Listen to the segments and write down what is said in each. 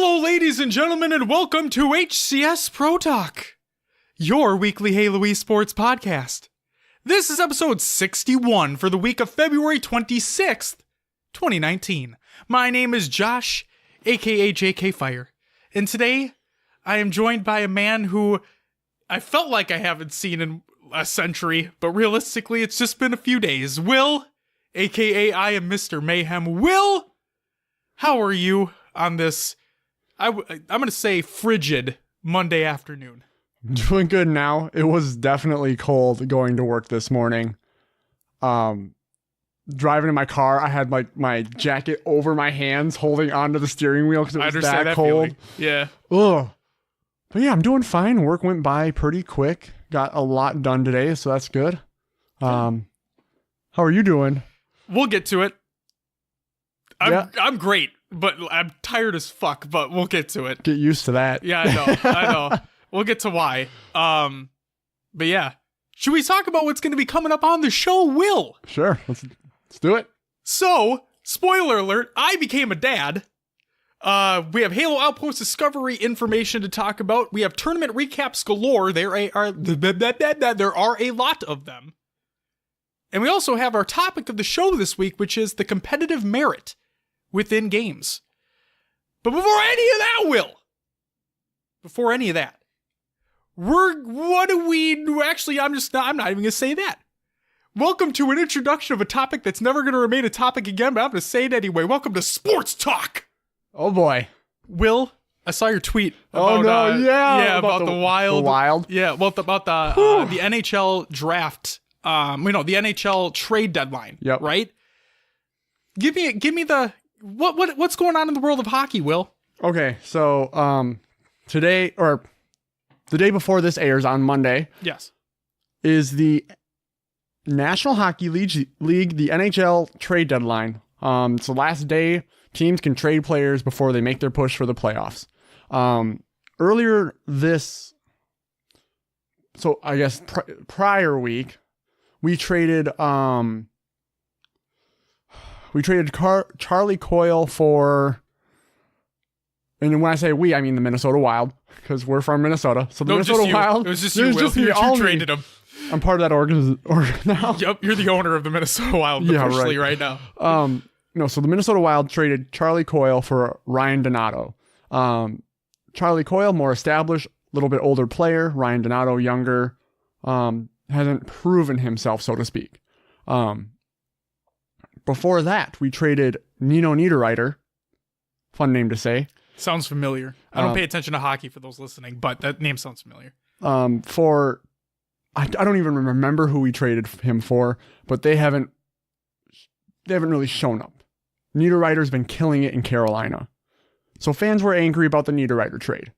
Hello, ladies and gentlemen, and welcome to HCS Pro Talk, your weekly Halo esports podcast. This is episode 61 for the week of February 26th, 2019. My name is Josh, aka JK Fire, and today I am joined by a man who I felt like I haven't seen in a century, but realistically it's just been a few days. Will, aka I am Mr. Mayhem. Will, how are you on this, I'm going to say frigid Monday afternoon? Doing good now. It was definitely cold going to work this morning. Driving in my car, I had my jacket over my hands holding onto the steering wheel because it was that cold. Feeling. Yeah. Ugh. But yeah, I'm doing fine. Work went by pretty quick. Got a lot done today, so that's good. How are you doing? We'll get to it. I'm great, but I'm tired as fuck, but we'll get to it. Get used to that. Yeah, I know. We'll get to why. But yeah. Should we talk about what's going to be coming up on the show, Will? Sure. Let's do it. So, spoiler alert, I became a dad. We have Halo Outpost Discovery information to talk about. We have tournament recaps galore. There are a lot of them. And we also have our topic of the show this week, which is the competitive merit within games. But before any of that, Will, I'm not even going to say that. Welcome to an introduction of a topic that's never going to remain a topic again, but I'm going to say it anyway. Welcome to Sports Talk. Oh boy. Will, I saw your tweet about, about the Wild. The Wild? Yeah, about the NHL draft, the NHL trade deadline, yep. Right? Give me the, what's going on in the world of hockey, Will? Okay, so today, or the day before this airs on Monday, yes, is the National Hockey League, the NHL trade deadline. It's the last day teams can trade players before they make their push for the playoffs. Earlier this, so I guess prior week, we traded Charlie Coyle for, and when I say we, I mean the Minnesota Wild, because we're from Minnesota. So the Minnesota Wild. It was just you, Will. You traded him. I'm part of that organ now. Yep, you're the owner of the Minnesota Wild officially right now. So the Minnesota Wild traded Charlie Coyle for Ryan Donato. Charlie Coyle, more established, a little bit older player. Ryan Donato, younger, hasn't proven himself, so to speak. Before that, we traded Nino Niederreiter. Fun name to say. Sounds familiar. I don't pay attention to hockey for those listening, but that name sounds familiar. I don't even remember who we traded him for, but they haven't really shown up. Niederreiter's been killing it in Carolina. So fans were angry about the Niederreiter trade,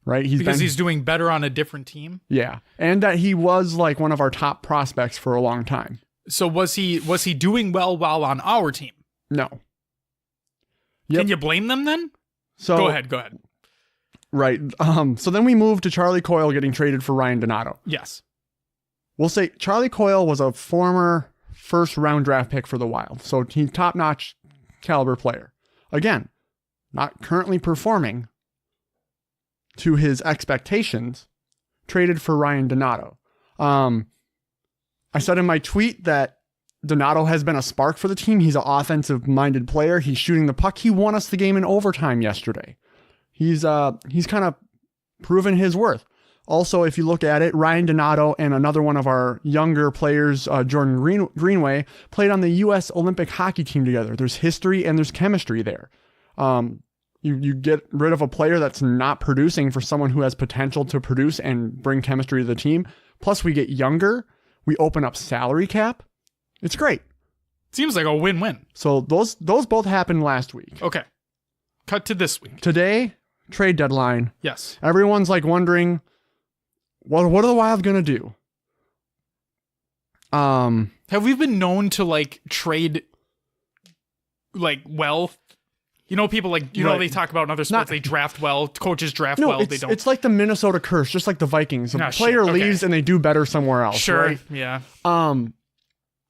right? He's doing better on a different team? Yeah. And that he was like one of our top prospects for a long time. So was he doing well while on our team? No. Yep. Can you blame them then? So Go ahead. Right. So then we moved to Charlie Coyle getting traded for Ryan Donato. Yes. We'll say Charlie Coyle was a former first round draft pick for the Wild. So he's top-notch caliber player. Again, not currently performing to his expectations, traded for Ryan Donato. I said in my tweet that Donato has been a spark for the team. He's an offensive-minded player. He's shooting the puck. He won us the game in overtime yesterday. He's kind of proven his worth. Also, if you look at it, Ryan Donato and another one of our younger players, Jordan Greenway, played on the U.S. Olympic hockey team together. There's history and there's chemistry there. You get rid of a player that's not producing for someone who has potential to produce and bring chemistry to the team. Plus, we get younger. We open up salary cap. It's great. Seems like a win-win. So those both happened last week. Okay. Cut to this week. Today, trade deadline. Yes. Everyone's like wondering, what are the Wild going to do? Have we been known to like trade like well? You know, people like, right. They talk about in other sports, they draft well, coaches draft well, they don't. It's like the Minnesota curse, just like the Vikings. A player leaves and they do better somewhere else. Sure, right? Yeah.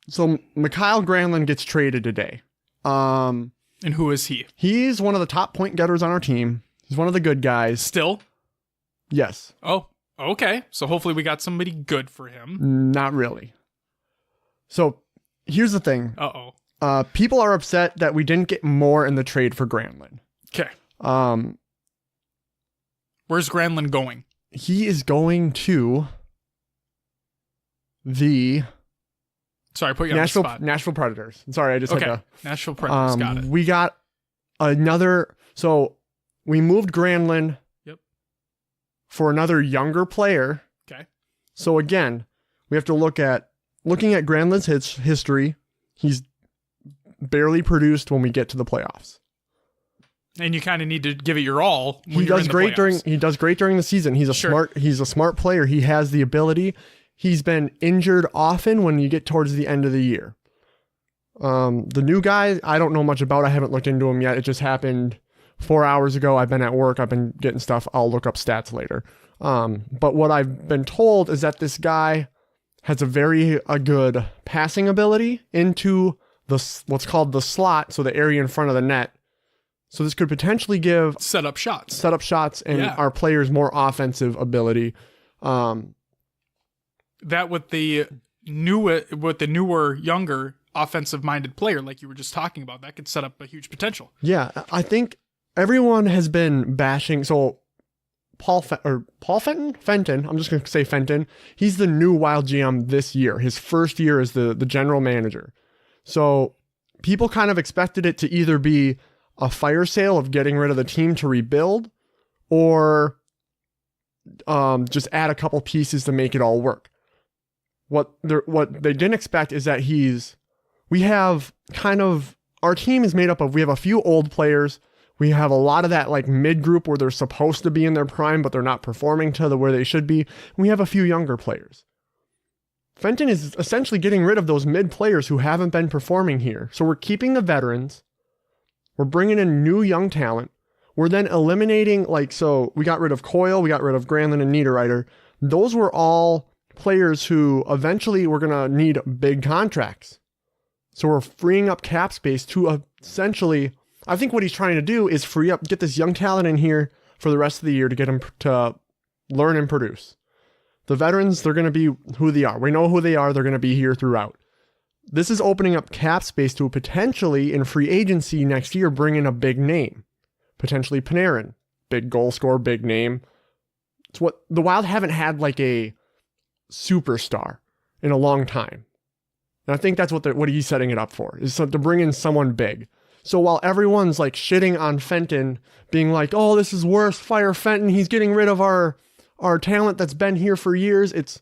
So Mikhail Granlund gets traded today. And who is he? He's one of the top point getters on our team. He's one of the good guys. Still? Yes. Oh, okay. So hopefully we got somebody good for him. Not really. So here's the thing. Uh-oh. People are upset that we didn't get more in the trade for Granlund. Okay. Where's Granlund going? He is going to the Sorry, I put you on the spot. Nashville Predators. Sorry, I just had to... Nashville Predators, got it. We got another... So we moved Granlund for another younger player. Okay. So again, we have to looking at Granlund's history. He's barely produced when we get to the playoffs. And you kind of need to give it your all. When He you're does in the great playoffs. during the season. He's a smart player. He has the ability. He's been injured often when you get towards the end of the year. The new guy, I don't know much about. I haven't looked into him yet. It just happened 4 hours ago. I've been at work. I've been getting stuff. I'll look up stats later. But what I've been told is that this guy has a good passing ability into what's called the slot, so the area in front of the net. So this could potentially give set up shots and our players more offensive ability. That with the newer, younger offensive-minded player, like you were just talking about, that could set up a huge potential. Yeah, I think everyone has been bashing. So Fenton. I'm just going to say Fenton. He's the new Wild GM this year. His first year as the general manager. So people kind of expected it to either be a fire sale of getting rid of the team to rebuild, or just add a couple pieces to make it all work. What they didn't expect is that our team is made up of, we have a few old players. We have a lot of that like mid group where they're supposed to be in their prime, but they're not performing to where they should be. And we have a few younger players. Fenton is essentially getting rid of those mid players who haven't been performing here. So we're keeping the veterans. We're bringing in new young talent. We're then eliminating, so we got rid of Coyle, we got rid of Granlund and Niederreiter. Those were all players who eventually we're going to need big contracts. So we're freeing up cap space to essentially, I think what he's trying to do is get this young talent in here for the rest of the year to get them to learn and produce. The veterans, they're going to be who they are. We know who they are. They're going to be here throughout. This is opening up cap space to potentially, in free agency next year, bring in a big name. Potentially Panarin. Big goal scorer, big name. It's what the Wild haven't had like a superstar in a long time. And I think that's what he's setting it up for, is to bring in someone big. So while everyone's like shitting on Fenton, being like, oh, this is worse, fire Fenton, he's getting rid of our talent that's been here for years, it's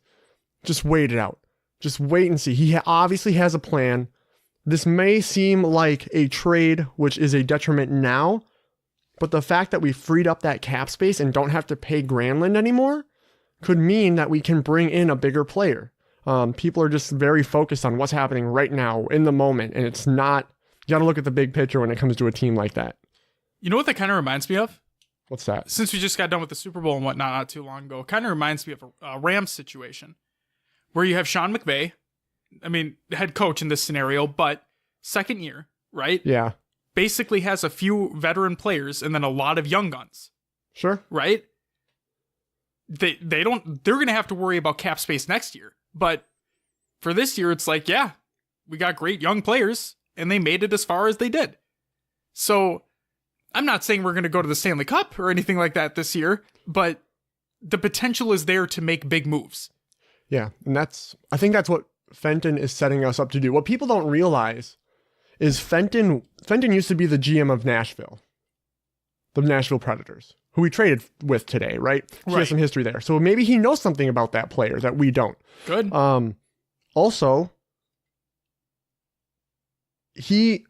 just wait it out. Just wait and see. He obviously has a plan. This may seem like a trade, which is a detriment now, but the fact that we freed up that cap space and don't have to pay Granlund anymore could mean that we can bring in a bigger player. People are just very focused on what's happening right now in the moment, and it's not, you got to look at the big picture when it comes to a team like that. You know what that kind of reminds me of? What's that? Since we just got done with the Super Bowl and whatnot not too long ago, it kind of reminds me of a Rams situation where you have Sean McVay, head coach in this scenario, but second year, right? Yeah. Basically has a few veteran players and then a lot of young guns. Sure. Right? They're going to have to worry about cap space next year. But for this year, it's like, yeah, we got great young players and they made it as far as they did. So I'm not saying we're going to go to the Stanley Cup or anything like that this year, but the potential is there to make big moves. Yeah. And I think that's what Fenton is setting us up to do. What people don't realize is Fenton used to be the GM of Nashville, the Nashville Predators, who we traded with today, right? He has some history there. So maybe he knows something about that player that we don't. Good. Also,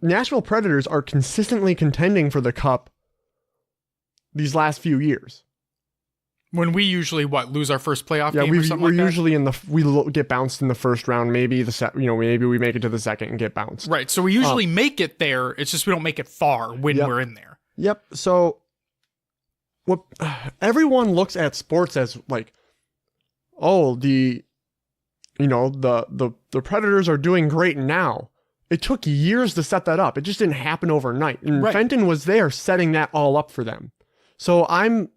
Nashville Predators are consistently contending for the Cup these last few years. When we usually lose our first playoff game or something we're like that? usually we get bounced in the first round. Maybe maybe we make it to the second and get bounced. Right. So we usually make it there. It's just we don't make it far when we're in there. Yep. So what everyone looks at sports as like, oh, the Predators are doing great now. It took years to set that up. It just didn't happen overnight. And Fenton was there setting that all up for them. So I'm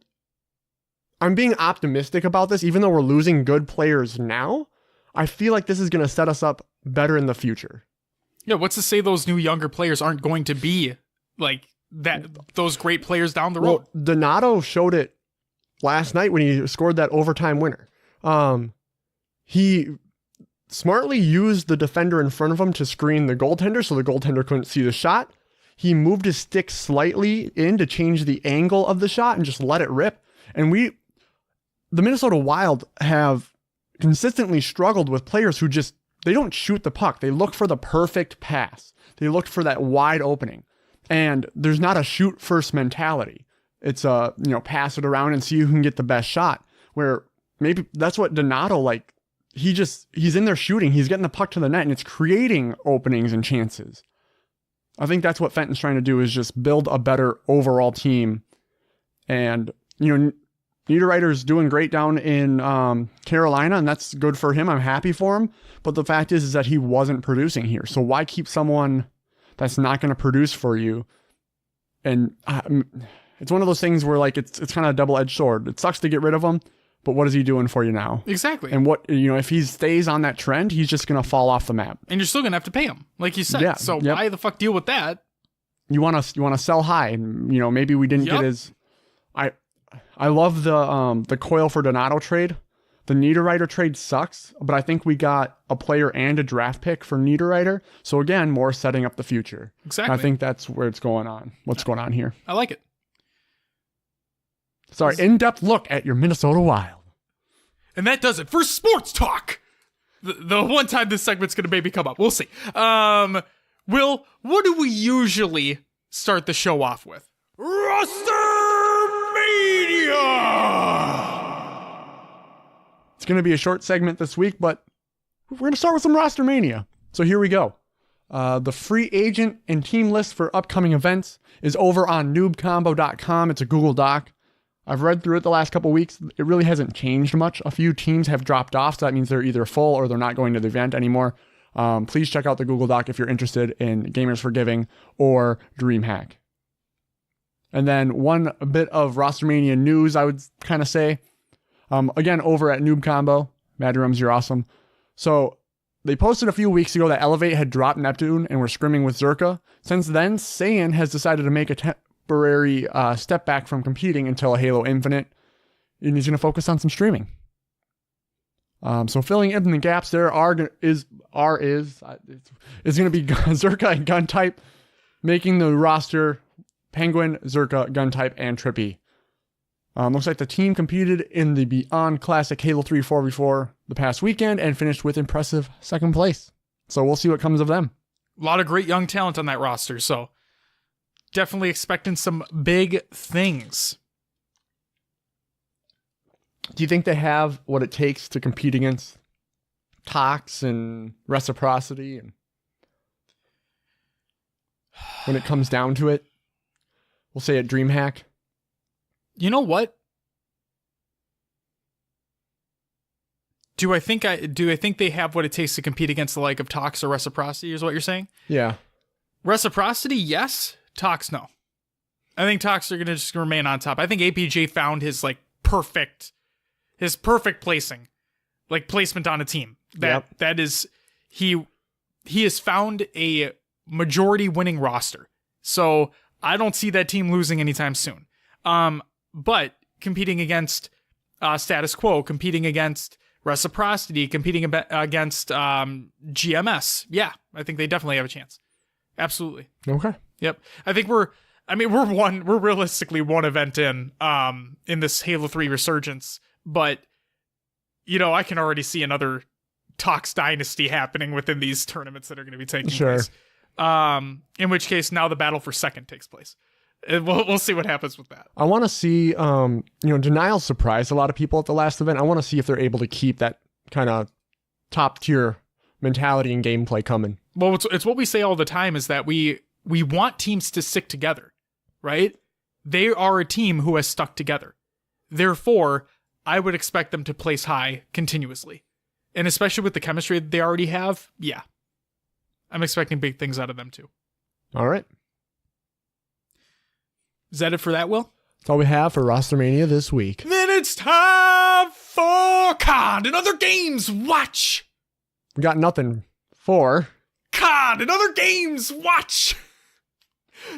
being optimistic about this, even though we're losing good players now. I feel like this is going to set us up better in the future. Yeah, what's to say those new younger players aren't going to be like that? Those great players down the road. Well, Donato showed it last night when he scored that overtime winner. He smartly used the defender in front of him to screen the goaltender, so the goaltender couldn't see the shot. He moved his stick slightly in to change the angle of the shot and just let it rip. And the Minnesota Wild have consistently struggled with players who they don't shoot the puck. They look for the perfect pass. They look for that wide opening. And there's not a shoot first mentality. It's pass it around and see who can get the best shot. Where maybe that's what Donato, like, he's in there shooting. He's getting the puck to the net and it's creating openings and chances. I think that's what Fenton's trying to do, is just build a better overall team. And, Niederreiter's doing great down in Carolina, and that's good for him. I'm happy for him. But the fact is that he wasn't producing here. So why keep someone that's not going to produce for you? And it's one of those things where, like, it's kind of a double-edged sword. It sucks to get rid of him, but what is he doing for you now? Exactly. And if he stays on that trend, he's just going to fall off the map. And you're still going to have to pay him, like you said. Yeah, so why the fuck deal with that? You want to sell high, and maybe we didn't get his. I love the Coyle for Donato trade. The Niederreiter trade sucks, but I think we got a player and a draft pick for Niederreiter. So again, more setting up the future. Exactly. I think that's where it's going on. What's going on here? I like it. Sorry, in-depth look at your Minnesota Wild. And that does it for Sports Talk. The one time this segment's going to maybe come up. We'll see. Will, what do we usually start the show off with? Roster Mania! It's going to be a short segment this week, but we're going to start with some Roster Mania. So here we go. The free agent and team list for upcoming events is over on noobcombo.com. It's a Google Doc. I've read through it the last couple weeks. It really hasn't changed much. A few teams have dropped off, so that means they're either full or they're not going to the event anymore. Please check out the Google Doc if you're interested in Gamers for Giving or DreamHack. And then one bit of Roster Mania news, I would kind of say. Again, over at Noob Combo. Madrums, you're awesome. So they posted a few weeks ago that Elevate had dropped Neptune and were scrimming with Zerka. Since then, Saiyan has decided to make a temporary step back from competing until Halo Infinite, and he's going to focus on some streaming. So filling in the gaps there is going to be Zerka and Guntype, making the roster Penguin, Zerka, Guntype, and Trippy. Looks like the team competed in the Beyond Classic Halo 3 4v4 the past weekend and finished with impressive second place. So we'll see what comes of them. A lot of great young talent on that roster, so definitely expecting some big things. Do you think they have what it takes to compete against Tox and Reciprocity? And when it comes down to it, we'll say at DreamHack. You know what? Do I think they have what it takes to compete against the like of Tox or Reciprocity, is what you're saying? Yeah. Reciprocity, yes. Tox, no. I think Tox are going to just remain on top. I think APJ found his perfect placing, like placement on a team. That is, he has found a majority winning roster. So I don't see that team losing anytime soon. But competing against Status Quo, competing against Reciprocity, competing against GMS, yeah, I think they definitely have a chance. Absolutely. Okay. Yep. I think we're realistically one event in this Halo 3 resurgence, but I can already see another Tox Dynasty happening within these tournaments that are going to be taking place. In which case now the battle for second takes place. We'll see what happens with that. I want to see, Denial surprised a lot of people at the last event. I want to see if they're able to keep that kind of top tier mentality and gameplay coming. Well, it's what we say all the time is that we want teams to stick together, right? They are a team who has stuck together. Therefore, I would expect them to place high continuously. And especially with the chemistry that they already have, yeah. I'm expecting big things out of them too. All right. Is that it for that, Will? That's all we have for Roster Mania this week. Then it's time for COD and Other Games Watch. We got nothing for COD and Other Games Watch.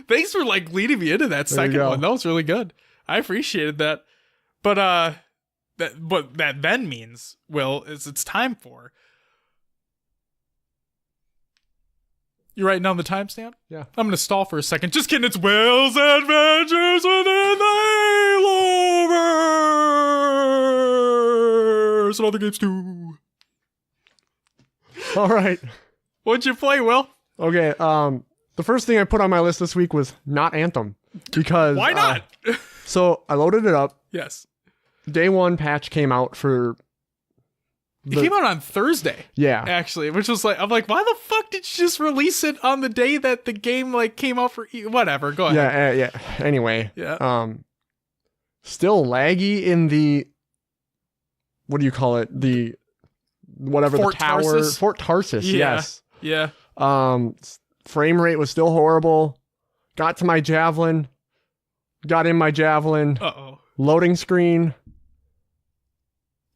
Thanks for like leading me into that second one. That was really good. I appreciated that. But what that then means, Will, is it's time for. You writing down the timestamp? Yeah. I'm going to stall for a second. Just kidding. It's Will's Adventures Within the Haloverse and Other Games too. All right. What'd you play, Will? Okay. The first thing I put on my list this week was not Anthem because why not? So I loaded it up. Yes. Day one patch came out for. It came out on Thursday. Yeah. Actually, which was like, I'm like, why the fuck did you just release it on the day that the game like came out for whatever? Go ahead. Yeah. Anyway. Yeah. Still laggy in the. What do you call it? The. Whatever Fort the tower. Tarsus? Fort Tarsus. Yeah. Yes. Yeah. Frame rate was still horrible. Got to my javelin. Got in my javelin. Uh-oh. Loading screen.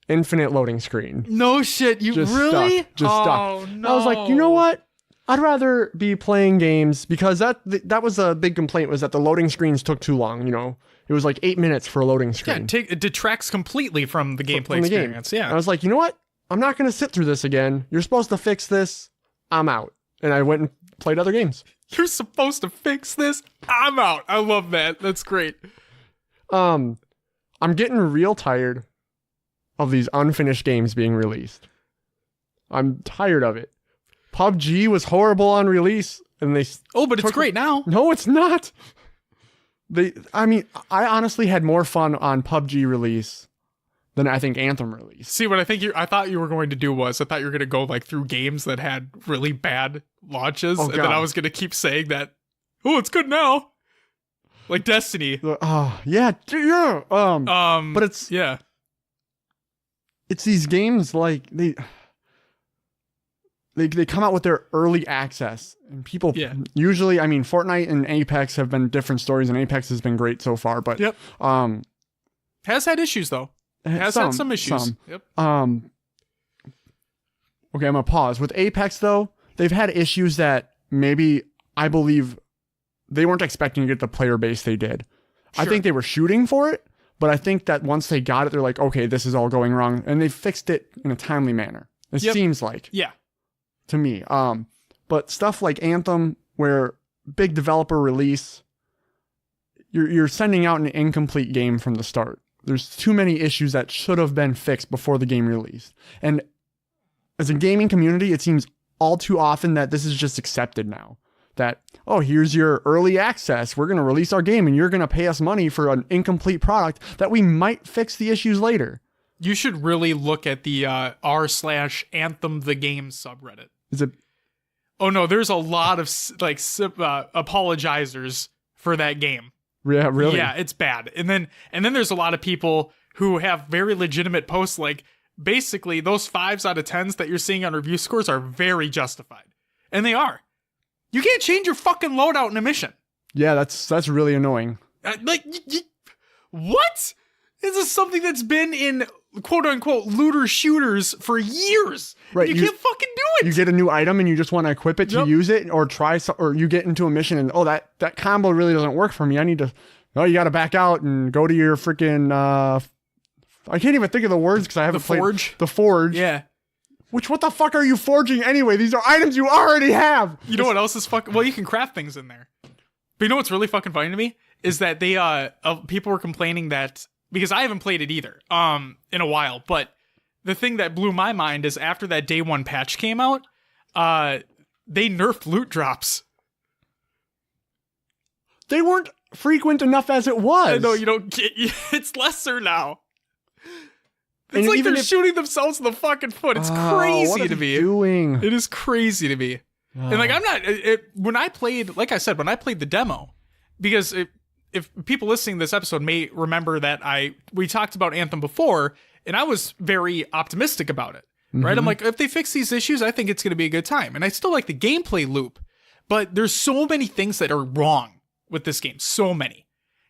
Infinite loading screen. No shit. You Just really? stuck. Just oh, stuck. No. I was like, you know what? I'd rather be playing games because that was a big complaint was that the loading screens took too long. You know, it was like 8 minutes for a loading screen. Yeah, it detracts completely from the gameplay From the game. experience. Yeah. I was like, you know what? I'm not going to sit through this again. You're supposed to fix this. I'm out. And I went and played other games. You're supposed to fix this. I'm out. I love that. That's great. I'm getting real tired of these unfinished games being released. I'm tired of it. PUBG was horrible on release, and they. Oh, but it's great now. No, it's not. I honestly had more fun on PUBG release than I think Anthem release. See, what I thought you were going to do was, I thought you were going to go like through games that had really bad launches, and then I was going to keep saying that, oh, it's good now. Like Destiny. Yeah. But it's it's these games like they come out with their early access and people usually, I mean, Fortnite and Apex have been different stories, and Apex has been great so far, but has had issues though. Has had some issues. Yep. Okay, I'm gonna pause. With Apex though, they've had issues that maybe I believe they weren't expecting to get the player base they did. Sure. I think they were shooting for it, but I think that once they got it, they're like, okay, this is all going wrong, and they fixed it in a timely manner. It seems like. Yeah. To me. But stuff like Anthem, where big developer release, you're sending out an incomplete game from the start. There's too many issues that should have been fixed before the game released. And as a gaming community, it seems all too often that this is just accepted now. That, oh, here's your early access. We're going to release our game and you're going to pay us money for an incomplete product that we might fix the issues later. You should really look at the r/Anthem the Game subreddit. Is it? Oh no, there's a lot of apologizers for that game. Yeah, really? Yeah, it's bad. And then there's a lot of people who have very legitimate posts, like basically those 5s out of 10s that you're seeing on review scores are very justified. And they are. You can't change your fucking loadout in a mission. Yeah, that's really annoying. What? This is something that's been in quote unquote looter shooters for years. Right. You can't fucking do it. You get a new item and you just want to equip it to use it or or you get into a mission and, oh, that combo really doesn't work for me. I need to, you got to back out and go to your freaking, I can't even think of the words because I haven't played. Forge? The Forge. Yeah. Which, what the fuck are you forging anyway? These are items you already have. You know what else is fucking, well, you can craft things in there. But you know what's really fucking funny to me? Is that they, people were complaining that, because I haven't played it either, in a while, but the thing that blew my mind is after that day one patch came out, they nerfed loot drops. They weren't frequent enough as it was. No, you don't get, it's lesser now. It's and like they're shooting themselves in the fucking foot. It's crazy to me. Doing? It is crazy to me. And like, I'm not, when I played, like I said, when I played the demo, because if people listening to this episode may remember that we talked about Anthem before, and I was very optimistic about it, right? Mm-hmm. I'm like, if they fix these issues, I think it's going to be a good time. And I still like the gameplay loop, but there's so many things that are wrong with this game. So many.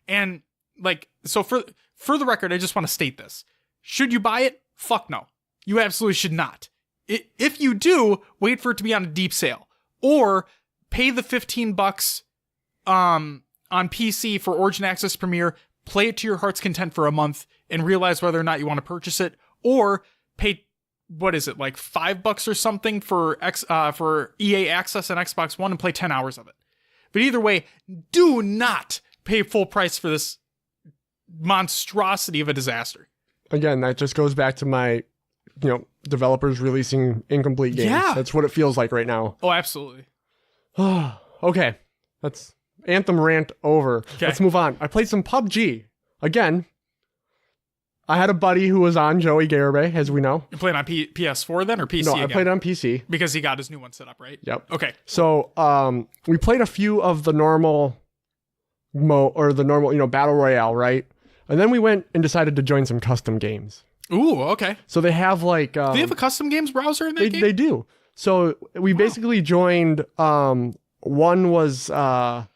And like So for the record, I just want to state this. Should you buy it? Fuck no. You absolutely should not. If you do, wait for it to be on a deep sale. Or pay the $15 on PC for Origin Access Premier, play it to your heart's content for a month, and realize whether or not you want to purchase it. Or pay, what is it, like $5 or something for EA Access and Xbox One and play 10 hours of it. But either way, do not pay full price for this monstrosity of a disaster. Again, that just goes back to my, developers releasing incomplete games. Yeah. That's what it feels like right now. Oh, absolutely. Okay. That's Anthem rant over. Okay. Let's move on. I played some PUBG. Again, I had a buddy who was on, Joey Garibay, as we know. You played on PS4 then, or PC No, again? I played on PC. Because he got his new one set up, right? Yep. Okay. So we played a few of the normal battle royale, right? And then we went and decided to join some custom games. Ooh, okay. So they have like Do they have a custom games browser in that game? They do. So we basically joined. One was like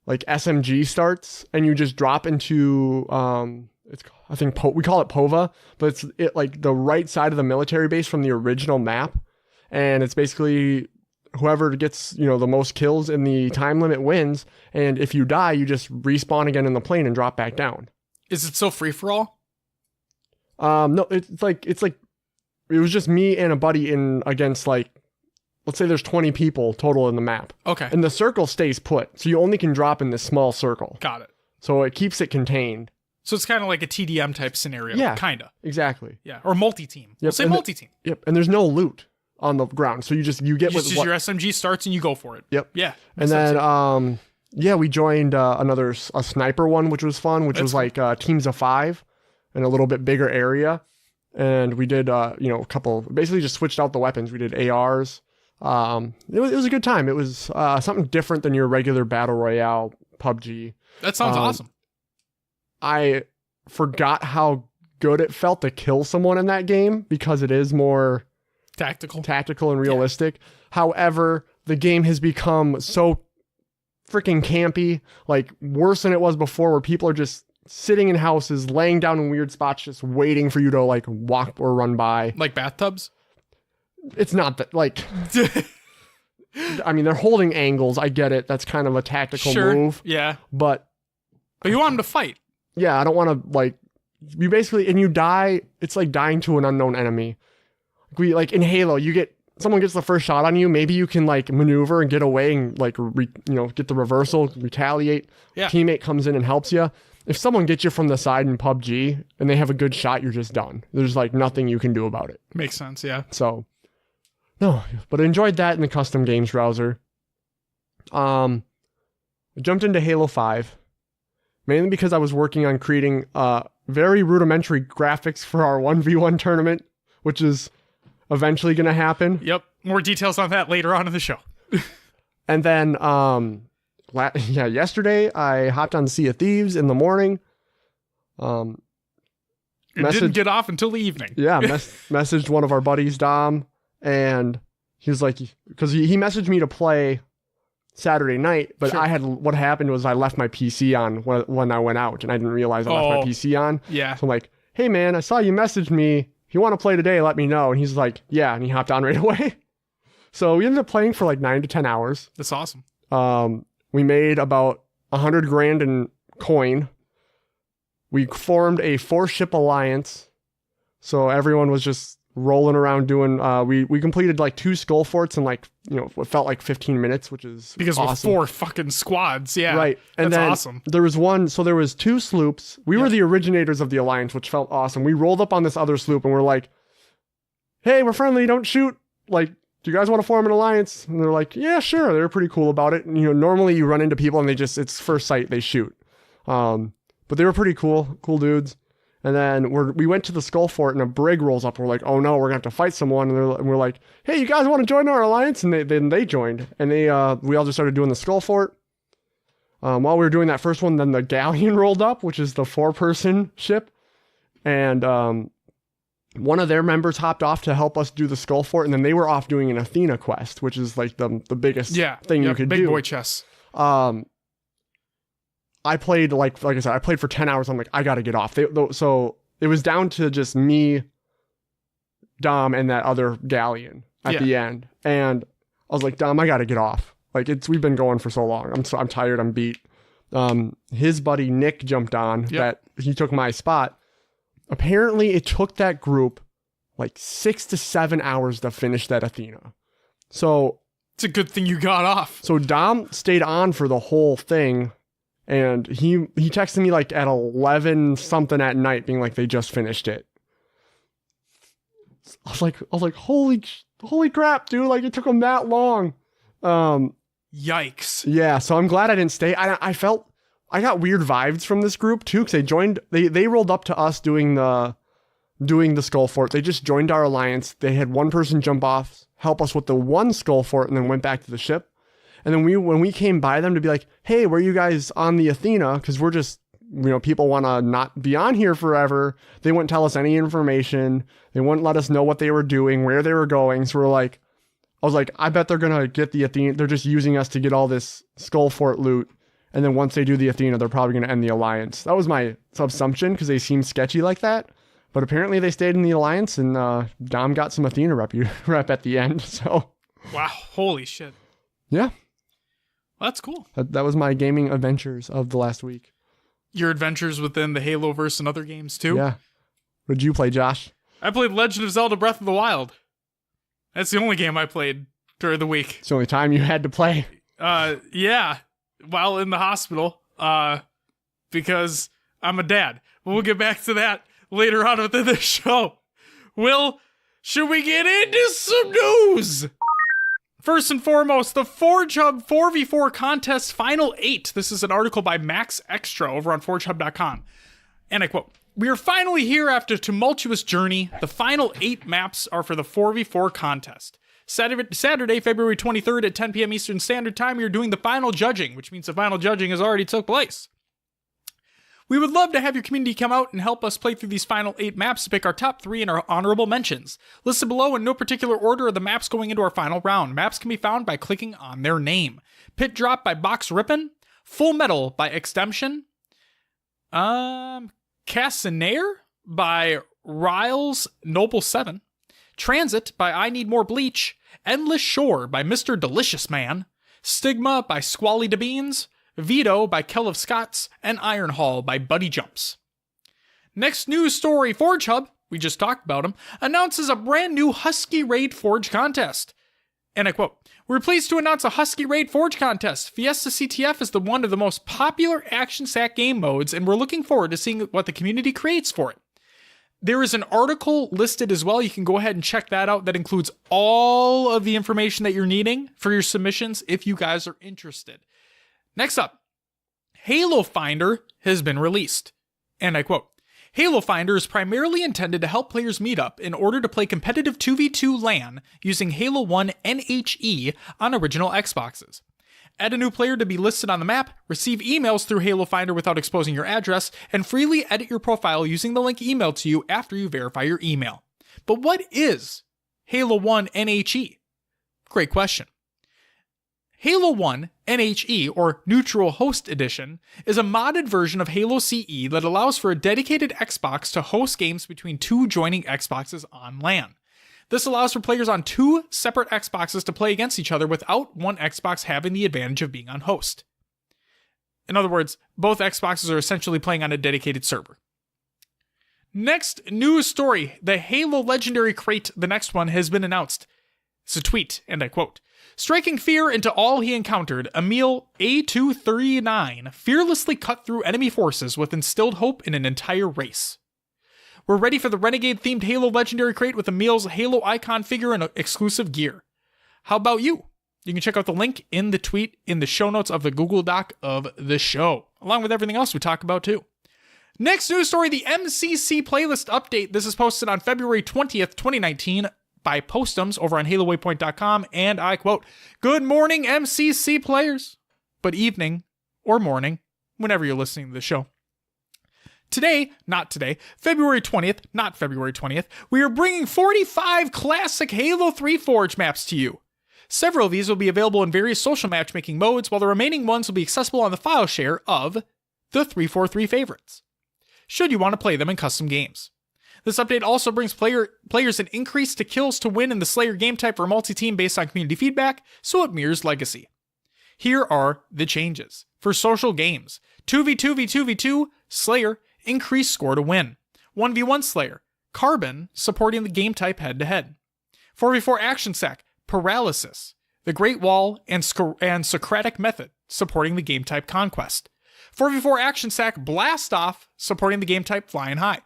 SMG starts, and you just drop into I think we call it POVA, but it's like the right side of the military base from the original map, and it's basically whoever gets the most kills in the time limit wins, and if you die, you just respawn again in the plane and drop back down. Is it so free for all? No, it's like it was just me and a buddy against like, let's say there's 20 people total in the map. Okay. And the circle stays put, so you only can drop in this small circle. Got it. So it keeps it contained. So it's kind of like a TDM type scenario. Yeah. Kinda. Exactly. Yeah. Or multi-team. We'll say multi-team. Yep. And there's no loot on the ground, so you get your SMG starts and you go for it. Yep. Yeah. And then we joined a sniper one, which was fun, which was like teams of 5 in a little bit bigger area. And we did a couple, basically just switched out the weapons. We did ARs. It was a good time. It was something different than your regular battle royale PUBG. That sounds awesome. I forgot how good it felt to kill someone in that game because it is more tactical and realistic. Yeah. However, the game has become so freaking campy, like worse than it was before, where people are just sitting in houses, laying down in weird spots, just waiting for you to like walk or run by. Like bathtubs? It's not that, like... I mean, they're holding angles. I get it. That's kind of a tactical move. Yeah. But you want them to fight. Yeah, I don't want to, like... You basically... And you die... It's like dying to an unknown enemy. Like in Halo, someone gets the first shot on you, maybe you can like maneuver and get away and like, get the reversal, retaliate. Yeah. Teammate comes in and helps you. If someone gets you from the side in PUBG and they have a good shot, you're just done. There's like nothing you can do about it. Makes sense, yeah. So, no, but I enjoyed that in the custom games browser. I jumped into Halo 5, mainly because I was working on creating very rudimentary graphics for our 1v1 tournament, which is eventually going to happen. Yep. More details on that later on in the show. And then, yesterday I hopped on Sea of Thieves in the morning. It didn't get off until the evening. Yeah. Messaged one of our buddies, Dom, and he was like, because he messaged me to play Saturday night, but Sure. what happened was I left my PC on when I went out, and I didn't realize I left my PC on. Yeah. So I'm like, hey man, I saw you messaged me. If you want to play today, let me know. And he's like, yeah. And he hopped on right away. So we ended up playing for like 9 to 10 hours. That's awesome. We made about $100,000 in coin. We formed a 4-ship alliance. So everyone was just rolling around doing, we completed like 2 skull forts in like, what felt like 15 minutes, which is because awesome. With 4 fucking squads. Yeah. Right. And that's then awesome. There was 2 sloops. We were the originators of the alliance, which felt awesome. We rolled up on this other sloop and we're like, hey, we're friendly. Don't shoot. Like, do you guys want to form an alliance? And they're like, yeah, sure. They're pretty cool about it. And, normally you run into people and it's first sight, they shoot. But they were pretty cool dudes. And then we went to the skull fort and a brig rolls up. We're like, oh no, we're going to have to fight someone. And we're like, hey, you guys want to join our alliance? And then they joined. And we all just started doing the skull fort. While we were doing that first one, then the galleon rolled up, which is the 4-person ship. And one of their members hopped off to help us do the skull fort. And then they were off doing an Athena quest, which is like the biggest thing you could do. Big boy chess. I played, like I said, I played for 10 hours. I'm like, I got to get off. So it was down to just me, Dom, and that other galleon at the end. And I was like, Dom, I got to get off. Like, we've been going for so long. I'm tired. I'm beat. His buddy Nick jumped on that. He took my spot. Apparently it took that group like 6 to 7 hours to finish that Athena. So it's a good thing you got off. So Dom stayed on for the whole thing, and he texted me like at 11 something at night being like, they just finished it. I was like, holy crap, dude. Like, it took them that long. Yikes. Yeah. So I'm glad I didn't stay. I got weird vibes from this group too, because they rolled up to us doing the skull fort. They just joined our alliance. They had one person jump off, help us with the one skull fort, and then went back to the ship. And then when we came by them to be like, hey, were you guys on the Athena? Because we're just, people want to not be on here forever. They wouldn't tell us any information. They wouldn't let us know what they were doing, where they were going. So I was like, I bet they're going to get the Athena. They're just using us to get all this skull fort loot. And then once they do the Athena, they're probably going to end the alliance. That was my assumption, because they seem sketchy like that. But apparently they stayed in the alliance, and Dom got some Athena rep at the end. So wow, holy shit. Yeah. Well, that's cool. That was my gaming adventures of the last week. Your adventures within the Haloverse and other games too? Yeah. What did you play, Josh? I played Legend of Zelda Breath of the Wild. That's the only game I played during the week. It's the only time you had to play. Yeah. While in the hospital, because I'm a dad. But we'll get back to that later on within the show. Will, should we get into some news? First and foremost, the Forge Hub 4v4 contest Final 8. This is an article by Max Extra over on ForgeHub.com. And I quote, "We are finally here after a tumultuous journey. The final 8 maps are for the 4v4 contest. Saturday, February 23rd at 10 p.m. Eastern Standard Time, we are doing the final judging, which means the final judging has already took place. We would love to have your community come out and help us play through these final 8 maps to pick our top 3 and our honorable mentions. Listed below in no particular order are the maps going into our final round. Maps can be found by clicking on their name. Pit Drop by Box Rippin', Full Metal by Extemtion, Cassinaire by Riles Noble 7, Transit by I Need More Bleach, Endless Shore by Mr. Delicious Man, Stigma by Squally DeBeans, Veto by Kell of Scots, and Iron Hall by Buddy Jumps. Next news story, Forge Hub, we just talked about him, announces a brand new Husky Raid Forge contest. And I quote, "We're pleased to announce a Husky Raid Forge contest. Fiesta CTF is one of the most popular action sack game modes, and we're looking forward to seeing what the community creates for it. There is an article listed as well. You can go ahead and check that out. That includes all of the information that you're needing for your submissions if you guys are interested. Next up, Halo Finder has been released. And I quote, "Halo Finder is primarily intended to help players meet up in order to play competitive 2v2 LAN using Halo 1 NHE on original Xboxes. Add a new player to be listed on the map, receive emails through Halo Finder without exposing your address, and freely edit your profile using the link emailed to you after you verify your email." But what is Halo 1 NHE? Great question. Halo 1 NHE, or Neutral Host Edition, is a modded version of Halo CE that allows for a dedicated Xbox to host games between 2 joining Xboxes on LAN. This allows for players on 2 separate Xboxes to play against each other without one Xbox having the advantage of being on host. In other words, both Xboxes are essentially playing on a dedicated server. Next news story, the Halo Legendary Crate, the next one, has been announced. It's a tweet, and I quote, "Striking fear into all he encountered, Emil A239 fearlessly cut through enemy forces with instilled hope in an entire race. We're ready for the Renegade-themed Halo Legendary Crate with Emil's Halo icon figure and exclusive gear. How about you?" You can check out the link in the tweet in the show notes of the Google Doc of the show, along with everything else we talk about too. Next news story, the MCC playlist update. This is posted on February 20th, 2019 by Postums over on HaloWaypoint.com, and I quote, "Good morning, MCC players," but evening or morning, whenever you're listening to the show. Today, not today, February 20th, not February 20th, we are bringing 45 classic Halo 3 Forge maps to you. Several of these will be available in various social matchmaking modes, while the remaining ones will be accessible on the file share of the 343 favorites, should you want to play them in custom games. This update also brings players an increase to kills to win in the Slayer game type for multi-team based on community feedback, so it mirrors Legacy. Here are the changes. For social games, 2v2v2v2, Slayer, increased score to win. 1v1 Slayer, Carbon, supporting the game type head-to-head. 4v4 Action Sack, Paralysis, the Great Wall, and Socratic Method, supporting the game type Conquest. 4v4 Action Sack, Blast Off, supporting the game type Flying High.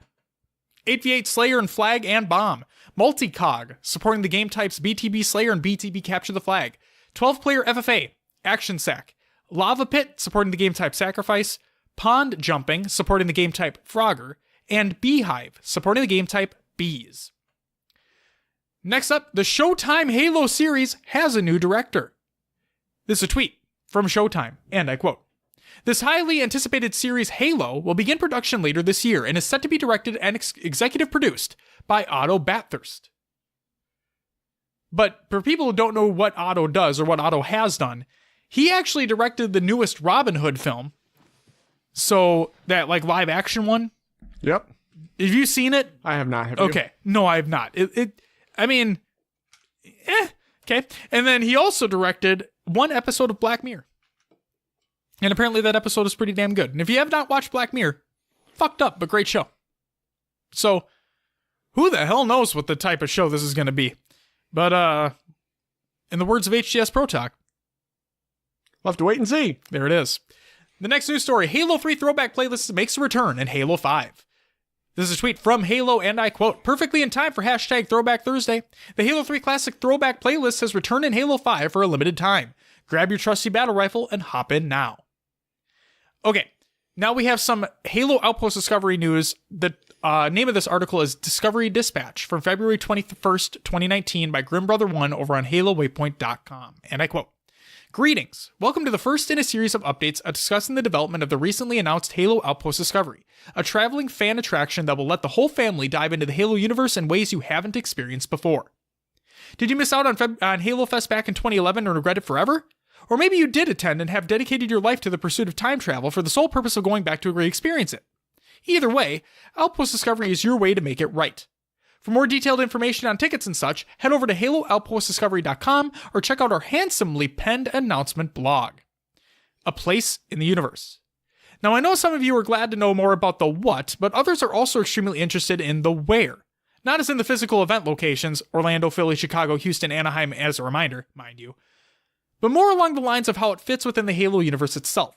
8v8 Slayer and Flag and Bomb, Multicog, supporting the game types BTB Slayer and BTB Capture the Flag. 12-player FFA, Action Sack, Lava Pit, supporting the game type Sacrifice, Pond Jumping, supporting the game type Frogger, and Beehive, supporting the game type Bees. Next up, the Showtime Halo series has a new director. This is a tweet from Showtime, and I quote, "This highly anticipated series Halo will begin production later this year and is set to be directed and executive produced by Otto Bathurst." But for people who don't know what Otto does or what Otto has done, he actually directed the newest Robin Hood film. So that like live action one. Yep. Have you seen it? I have not. Have you? Okay. No, I have not. Okay. And then he also directed one episode of Black Mirror. And apparently that episode is pretty damn good. And if you have not watched Black Mirror, fucked up, but great show. So, who the hell knows what the type of show this is going to be? But, in the words of HCS Pro Talk, we'll have to wait and see. There it is. The next news story, Halo 3 Throwback Playlist makes a return in Halo 5. This is a tweet from Halo, and I quote, "Perfectly in time for hashtag Throwback Thursday. The Halo 3 Classic Throwback Playlist has returned in Halo 5 for a limited time. Grab your trusty battle rifle and hop in now." Okay, now we have some Halo Outpost Discovery news. The name of this article is Discovery Dispatch from February 21st, 2019 by GrimBrother1 over on HaloWaypoint.com. And I quote, "Greetings. Welcome to the first in a series of updates discussing the development of the recently announced Halo Outpost Discovery, a traveling fan attraction that will let the whole family dive into the Halo universe in ways you haven't experienced before. Did you miss out on Halo Fest back in 2011 and regret it forever? Or maybe you did attend and have dedicated your life to the pursuit of time travel for the sole purpose of going back to re-experience it. Either way, Outpost Discovery is your way to make it right. For more detailed information on tickets and such, head over to HaloOutpostDiscovery.com or check out our handsomely penned announcement blog. A place in the universe. Now I know some of you are glad to know more about the what, but others are also extremely interested in the where. Not as in the physical event locations, Orlando, Philly, Chicago, Houston, Anaheim as a reminder, mind you, but more along the lines of how it fits within the Halo universe itself.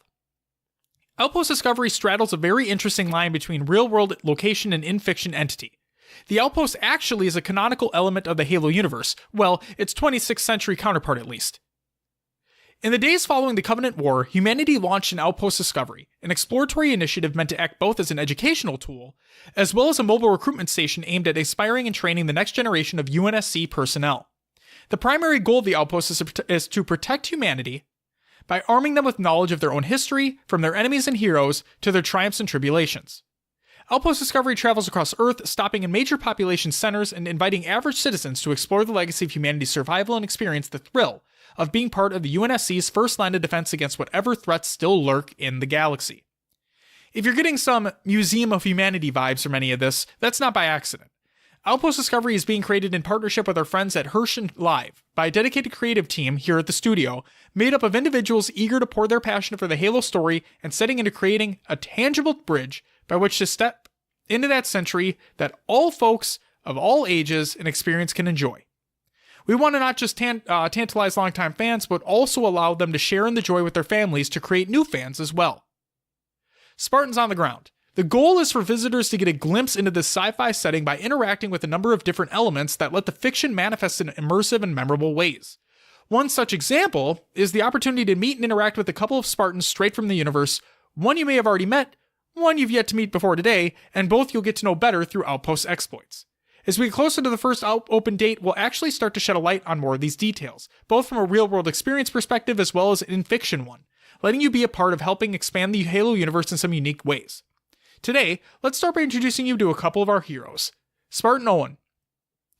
Outpost Discovery straddles a very interesting line between real-world location and in-fiction entity. The Outpost actually is a canonical element of the Halo universe, well, its 26th century counterpart at least. In the days following the Covenant War, humanity launched an Outpost Discovery, an exploratory initiative meant to act both as an educational tool, as well as a mobile recruitment station aimed at inspiring and training the next generation of UNSC personnel. The primary goal of the Outpost is to protect humanity by arming them with knowledge of their own history, from their enemies and heroes to their triumphs and tribulations. Outpost Discovery travels across Earth, stopping in major population centers and inviting average citizens to explore the legacy of humanity's survival and experience the thrill of being part of the UNSC's first line of defense against whatever threats still lurk in the galaxy. If you're getting some Museum of Humanity vibes from any of this, that's not by accident. Outpost Discovery is being created in partnership with our friends at Hirsch & Live by a dedicated creative team here at the studio, made up of individuals eager to pour their passion for the Halo story and setting into creating a tangible bridge by which to step into that century that all folks of all ages and experience can enjoy. We want to not just tantalize longtime fans, but also allow them to share in the joy with their families to create new fans as well. Spartans on the ground. The goal is for visitors to get a glimpse into this sci-fi setting by interacting with a number of different elements that let the fiction manifest in immersive and memorable ways. One such example is the opportunity to meet and interact with a couple of Spartans straight from the universe, one you may have already met, one you've yet to meet before today, and both you'll get to know better through Outpost exploits. As we get closer to the first open date, we'll actually start to shed a light on more of these details, both from a real-world experience perspective as well as an in-fiction one, letting you be a part of helping expand the Halo universe in some unique ways. Today, let's start by introducing you to a couple of our heroes. Spartan Owen.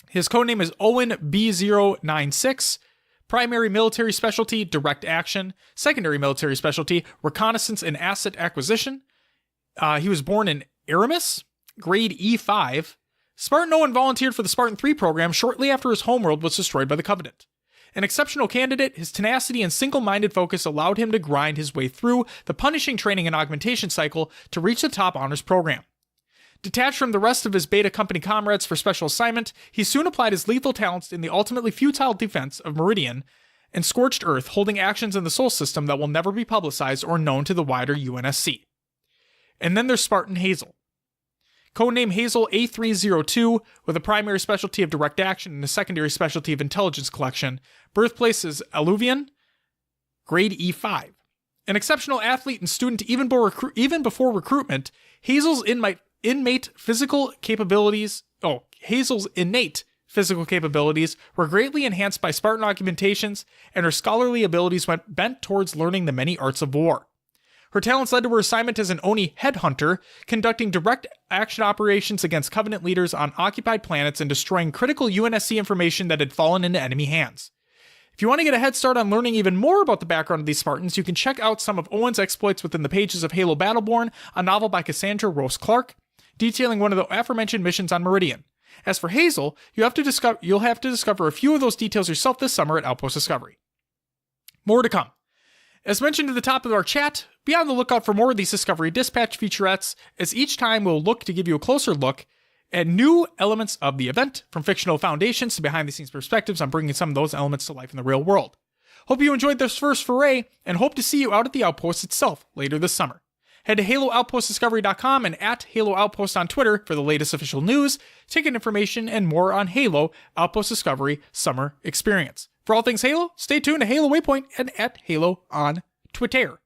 His codename is Owen B096. Primary military specialty, direct action. Secondary military specialty, reconnaissance and asset acquisition. He was born in Aramis, grade E5. Spartan Owen volunteered for the Spartan 3 program shortly after his homeworld was destroyed by the Covenant. An exceptional candidate, his tenacity and single-minded focus allowed him to grind his way through the punishing training and augmentation cycle to reach the top honors program. Detached from the rest of his Beta Company comrades for special assignment, he soon applied his lethal talents in the ultimately futile defense of Meridian and Scorched Earth, holding actions in the Sol system that will never be publicized or known to the wider UNSC. And then there's Spartan Hazel. Codename Hazel A302, with a primary specialty of direct action and a secondary specialty of intelligence collection. Birthplace is Alluvian, grade E5. An exceptional athlete and student even before recruitment, Hazel's innate physical capabilities were greatly enhanced by Spartan augmentations, and her scholarly abilities went bent towards learning the many arts of war. Her talents led to her assignment as an Oni headhunter, conducting direct action operations against Covenant leaders on occupied planets and destroying critical UNSC information that had fallen into enemy hands. If you want to get a head start on learning even more about the background of these Spartans, you can check out some of Owen's exploits within the pages of Halo Battleborn, a novel by Cassandra Rose Clark, detailing one of the aforementioned missions on Meridian. As for Hazel, you'll have to discover a few of those details yourself this summer at Outpost Discovery. More to come. As mentioned at the top of our chat, be on the lookout for more of these Discovery Dispatch featurettes, as each time we'll look to give you a closer look at new elements of the event, from fictional foundations to behind-the-scenes perspectives on bringing some of those elements to life in the real world. Hope you enjoyed this first foray, and hope to see you out at the Outpost itself later this summer. Head to HaloOutpostDiscovery.com and at Halo Outpost on Twitter for the latest official news, ticket information, and more on Halo Outpost Discovery Summer Experience. For all things Halo, stay tuned to Halo Waypoint and at Halo on Twitter.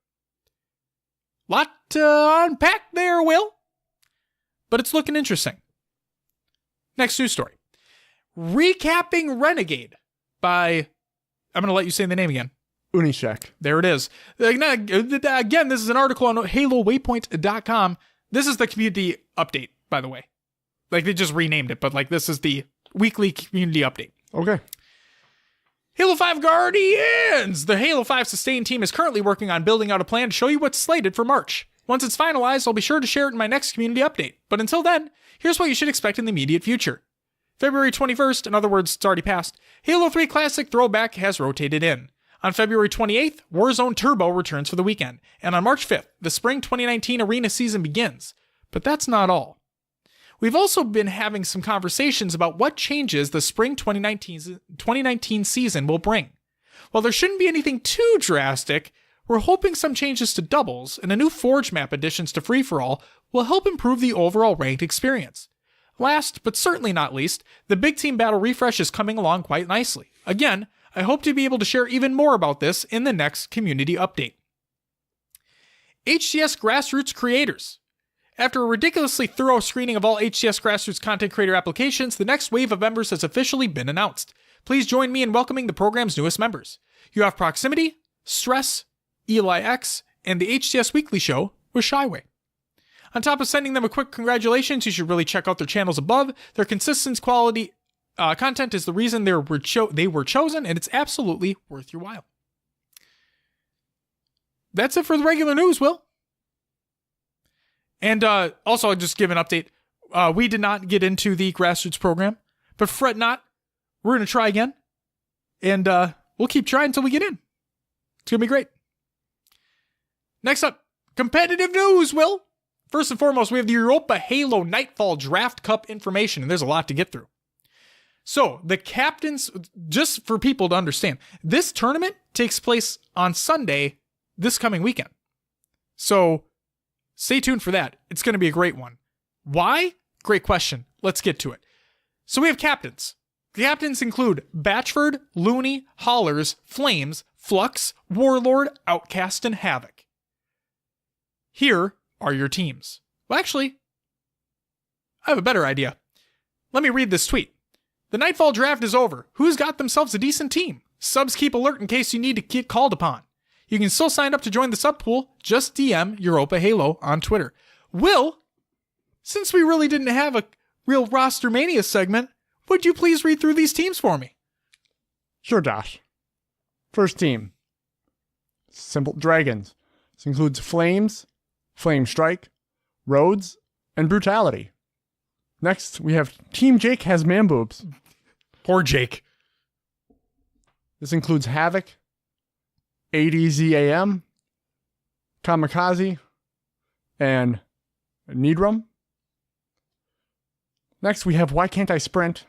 Lot to unpack there, Will. But it's looking interesting. Next news story. Recapping Renegade by... I'm going to let you say the name again. Unishek. There it is. Again, this is an article on HaloWaypoint.com. This is the community update, by the way. Like, they just renamed it, but like this is the weekly community update. Okay. Halo 5 Guardians! The Halo 5 Sustain team is currently working on building out a plan to show you what's slated for March. Once it's finalized, I'll be sure to share it in my next community update. But until then, here's what you should expect in the immediate future. February 21st, in other words, it's already passed, Halo 3 Classic Throwback has rotated in. On February 28th, Warzone Turbo returns for the weekend. And on March 5th, the Spring 2019 Arena season begins. But that's not all. We've also been having some conversations about what changes the Spring 2019 season will bring. While there shouldn't be anything too drastic, we're hoping some changes to doubles and a new Forge map additions to Free-for-All will help improve the overall ranked experience. Last, but certainly not least, the Big Team Battle refresh is coming along quite nicely. Again, I hope to be able to share even more about this in the next community update. HCS Grassroots Creators. After a ridiculously thorough screening of all HCS Grassroots content creator applications, the next wave of members has officially been announced. Please join me in welcoming the program's newest members. You have Proximity, Stress, Eli X, and the HCS Weekly Show with Shyway. On top of sending them a quick congratulations, you should really check out their channels above. Their consistent quality content is the reason they were chosen, and it's absolutely worth your while. That's it for the regular news, Will. And also, I'll just give an update. We did not get into the grassroots program, but fret not. We're going to try again. And we'll keep trying until we get in. It's going to be great. Next up, competitive news, Will. First and foremost, we have the Europa Halo Nightfall Draft Cup information, and there's a lot to get through. So, the captains, just for people to understand, this tournament takes place on Sunday this coming weekend. So, stay tuned for that. It's going to be a great one. Why? Great question. Let's get to it. So we have captains. The captains include Batchford, Looney, Hollers, Flames, Flux, Warlord, Outcast, and Havoc. Here are your teams. Well, actually, I have a better idea. Let me read this tweet. The Nightfall draft is over. Who's got themselves a decent team? Subs keep alert in case you need to get called upon. You can still sign up to join the sub pool. Just DM Europa Halo on Twitter. Will, since we really didn't have a real roster mania segment, would you please read through these teams for me? Sure, Josh. First team. Simple Dragons. This includes Flames, Flame Strike, Rhodes, and Brutality. Next, we have Team Jake has man boobs. Poor Jake. This includes Havoc, ADZAM, Kamikaze, and Needrum. Next, we have Why Can't I Sprint?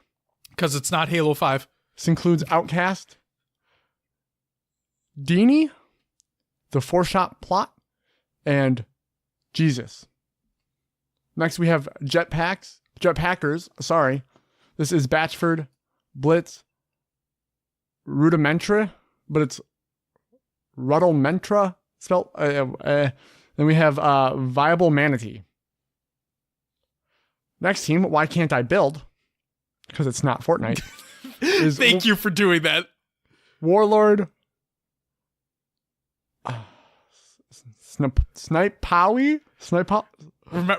Because it's not Halo 5. This includes Outcast, Deanie, The Four-Shot Plot, and Jesus. Next, we have Jetpackers. This is Batchford, Blitz, Rudimentra, but it's Rudimentra spelled. Then we have Viable Manatee. Next team, Why Can't I Build? Because it's not Fortnite. Thank you for doing that. Warlord, Snipe-Powie?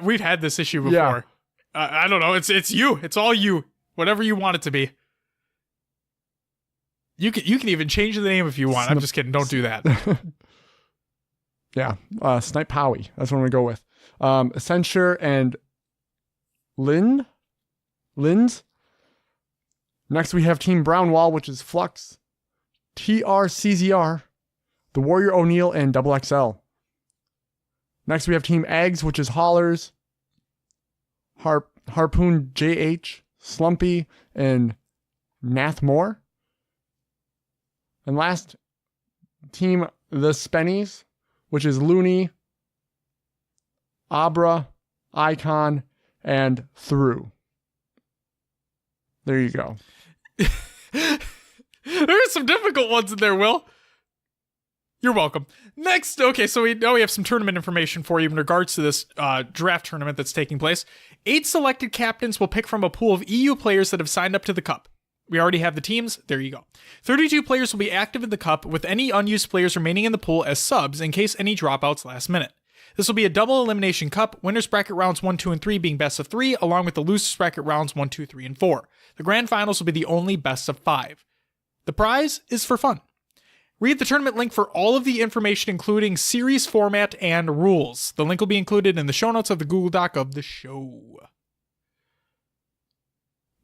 We've had this issue before. Yeah. I don't know. It's you. It's all you. Whatever you want it to be. You can even change the name if you want. I'm just kidding. Don't do that. Yeah. Snipe-Powie. That's what I'm going to go with. Censure and Linz. Next, we have Team Brownwall, which is Flux, TRCZR, The Warrior O'Neill, and Double XL. Next, we have Team Eggs, which is Haulers, Harpoon JH, Slumpy, and Nathmore. And last, Team The Spennies, which is Looney, Abra, Icon, and Through. There you go. There are some difficult ones in there, Will. You're welcome. Next, okay, so we know we have some tournament information for you in regards to this draft tournament that's taking place. 8 selected captains will pick from a pool of EU players that have signed up to the Cup. We already have the teams. There you go. 32 players will be active in the Cup, with any unused players remaining in the pool as subs in case any dropouts last minute. This will be a double elimination cup, winners bracket rounds 1, 2, and 3 being best of 3, along with the losers bracket rounds 1, 2, 3, and 4. The grand finals will be the only best of 5. The prize is for fun. Read the tournament link for all of the information, including series format and rules. The link will be included in the show notes of the Google Doc of the show.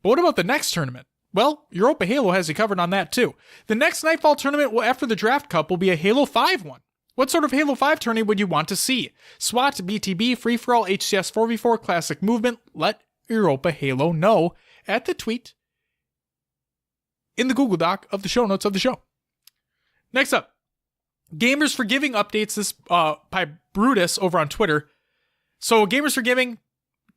But what about the next tournament? Well, Europa Halo has you covered on that too. The next Nightfall tournament after the Draft Cup will be a Halo 5 one. What sort of Halo 5 tourney would you want to see? SWAT, BTB, Free-For-All, HCS 4v4, Classic Movement? Let Europa Halo know at the tweet in the Google Doc of the show notes of the show. Next up, Gamers for Giving updates this by Brutus over on Twitter. So Gamers for Giving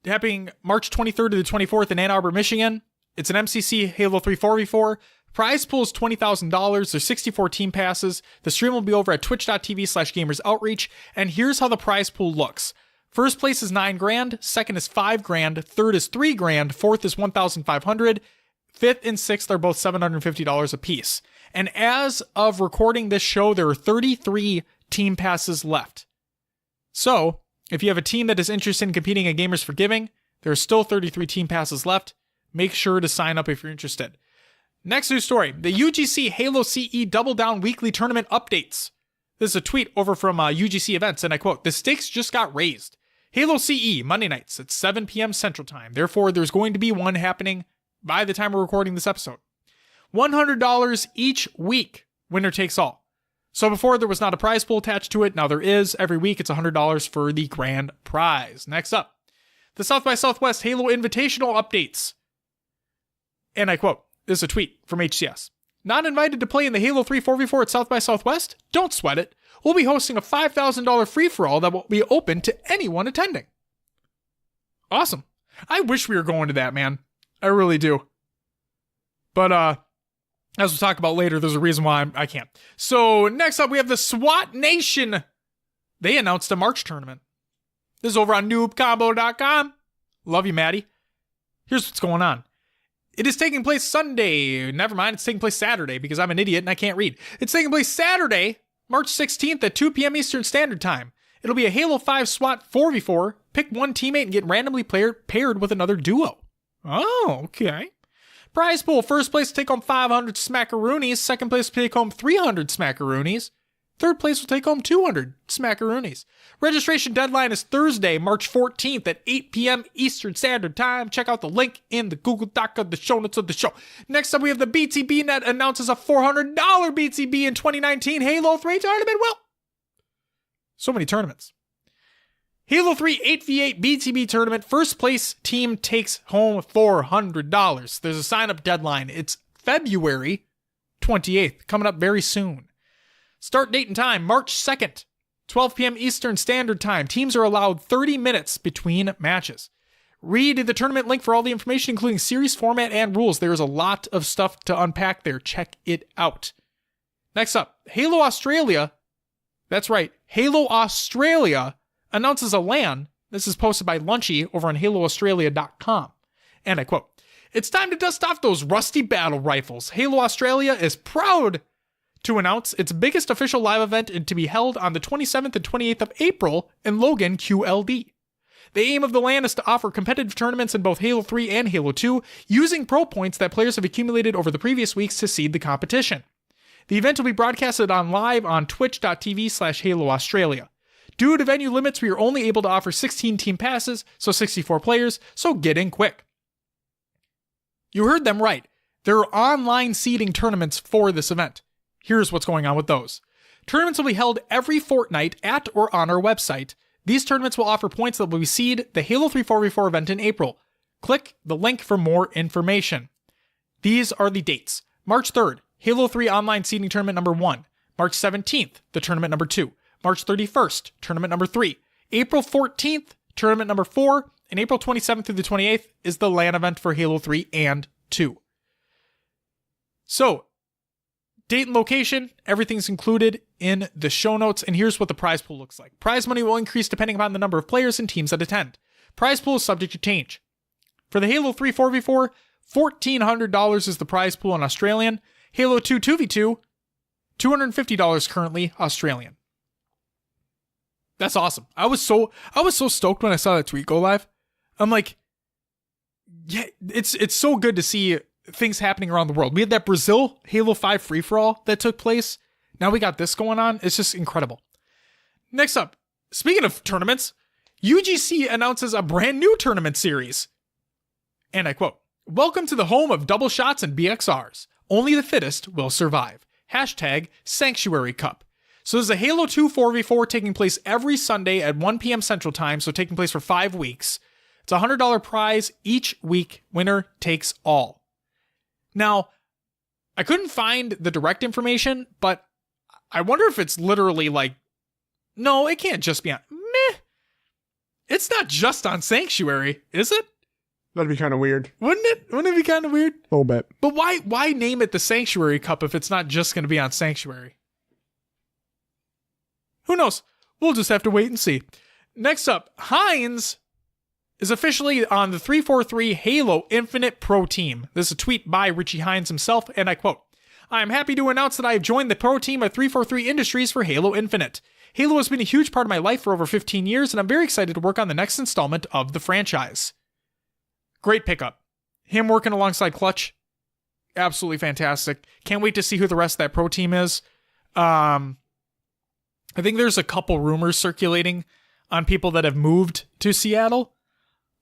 happening March 23rd to the 24th in Ann Arbor, Michigan. It's an MCC Halo 3 4v4. Prize pool is $20,000. There's 64 team passes. The stream will be over at twitch.tv/gamersoutreach. And here's how the prize pool looks. First place is $9,000. Second is $5,000. Third is $3,000. Fourth is $1,500. Fifth and sixth are both $750 a piece. And as of recording this show, there are 33 team passes left. So, if you have a team that is interested in competing at Gamers for Giving, there are still 33 team passes left. Make sure to sign up if you're interested. Next news story, the UGC Halo CE Double Down Weekly Tournament Updates. This is a tweet over from UGC Events, and I quote, "The stakes just got raised. Halo CE, Monday nights at 7 p.m. Central Time. Therefore, there's going to be one happening by the time we're recording this episode. $100 each week, winner takes all. So before there was not a prize pool attached to it, now there is. Every week it's $100 for the grand prize." Next up, the South by Southwest Halo Invitational Updates. And I quote, this is a tweet from HCS. "Not invited to play in the Halo 3 4v4 at South by Southwest? Don't sweat it. We'll be hosting a $5,000 free-for-all that will be open to anyone attending." Awesome. I wish we were going to that, man. I really do. But, as we'll talk about later, there's a reason why I can't. So, next up, we have the SWAT Nation. They announced a March tournament. This is over on noobcombo.com. Love you, Maddie. Here's what's going on. It is taking place Sunday. Never mind, it's taking place Saturday because I'm an idiot and I can't read. It's taking place Saturday, March 16th at 2 p.m. Eastern Standard Time. It'll be a Halo 5 SWAT 4v4. Pick one teammate and get randomly paired with another duo. Oh, okay. Prize pool, first place to take home 500 smackaroonies. Second place to take home 300 smackaroonies. Third place will take home 200 smackaroonies. Registration deadline is Thursday, March 14th at 8 p.m. Eastern Standard Time. Check out the link in the Google Doc of the show notes of the show. Next up, we have the BTB Net announces a $400 BTB in 2019 Halo 3 tournament. Well, so many tournaments. Halo 3 8v8 BTB tournament. First place team takes home $400. There's a sign-up deadline. It's February 28th, coming up very soon. Start date and time, March 2nd, 12 p.m. Eastern Standard Time. Teams are allowed 30 minutes between matches. Read the tournament link for all the information, including series format and rules. There is a lot of stuff to unpack there. Check it out. Next up, Halo Australia. That's right, Halo Australia announces a LAN. This is posted by Lunchy over on HaloAustralia.com. And I quote, "It's time to dust off those rusty battle rifles. Halo Australia is proud to announce its biggest official live event to be held on the 27th and 28th of April in Logan, QLD. The aim of the LAN is to offer competitive tournaments in both Halo 3 and Halo 2, using pro points that players have accumulated over the previous weeks to seed the competition. The event will be broadcasted on live on twitch.tv/Halo Australia. Due to venue limits, we are only able to offer 16 team passes, so 64 players, so get in quick." You heard them right. There are online seeding tournaments for this event. Here's what's going on with those. Tournaments will be held every fortnight at or on our website. These tournaments will offer points that will seed the Halo 3 4v4 event in April. Click the link for more information. These are the dates. March 3rd, Halo 3 Online Seeding Tournament number 1. March 17th, the tournament number 2. March 31st, tournament number 3. April 14th, tournament number 4. And April 27th through the 28th is the LAN event for Halo 3 and 2. So, date and location, everything's included in the show notes, and here's what the prize pool looks like. Prize money will increase depending upon the number of players and teams that attend. Prize pool is subject to change. For the Halo 3 4v4, $1,400 is the prize pool in Australian. Halo 2 2v2, $250 currently Australian. That's awesome. I was so stoked when I saw that tweet go live. I'm like, yeah, it's so good to see things happening around the world. We had that Brazil Halo 5 free-for-all that took place. Now we got this going on. It's just incredible. Next up, speaking of tournaments, UGC announces a brand new tournament series. And I quote, "Welcome to the home of double shots and BXRs. Only the fittest will survive. Hashtag Sanctuary Cup." So there's a Halo 2 4v4 taking place every Sunday at 1 p.m. Central Time, so taking place for 5 weeks. It's a $100 prize each week. Winner takes all. Now, I couldn't find the direct information, but I wonder if it's literally like, no, it can't just be on, it's not just on Sanctuary, is it? That'd be kind of weird. Wouldn't it? Wouldn't it be kind of weird? A little bit. But why name it the Sanctuary Cup if it's not just going to be on Sanctuary? Who knows? We'll just have to wait and see. Next up, Heinz is officially on the 343 Halo Infinite Pro Team. This is a tweet by Richie Heinz himself, and I quote, "I am happy to announce that I have joined the pro team of 343 Industries for Halo Infinite. Halo has been a huge part of my life for over 15 years, and I'm very excited to work on the next installment of the franchise." Great pickup. Him working alongside Clutch, absolutely fantastic. Can't wait to see who the rest of that pro team is. I think there's a couple rumors circulating on people that have moved to Seattle.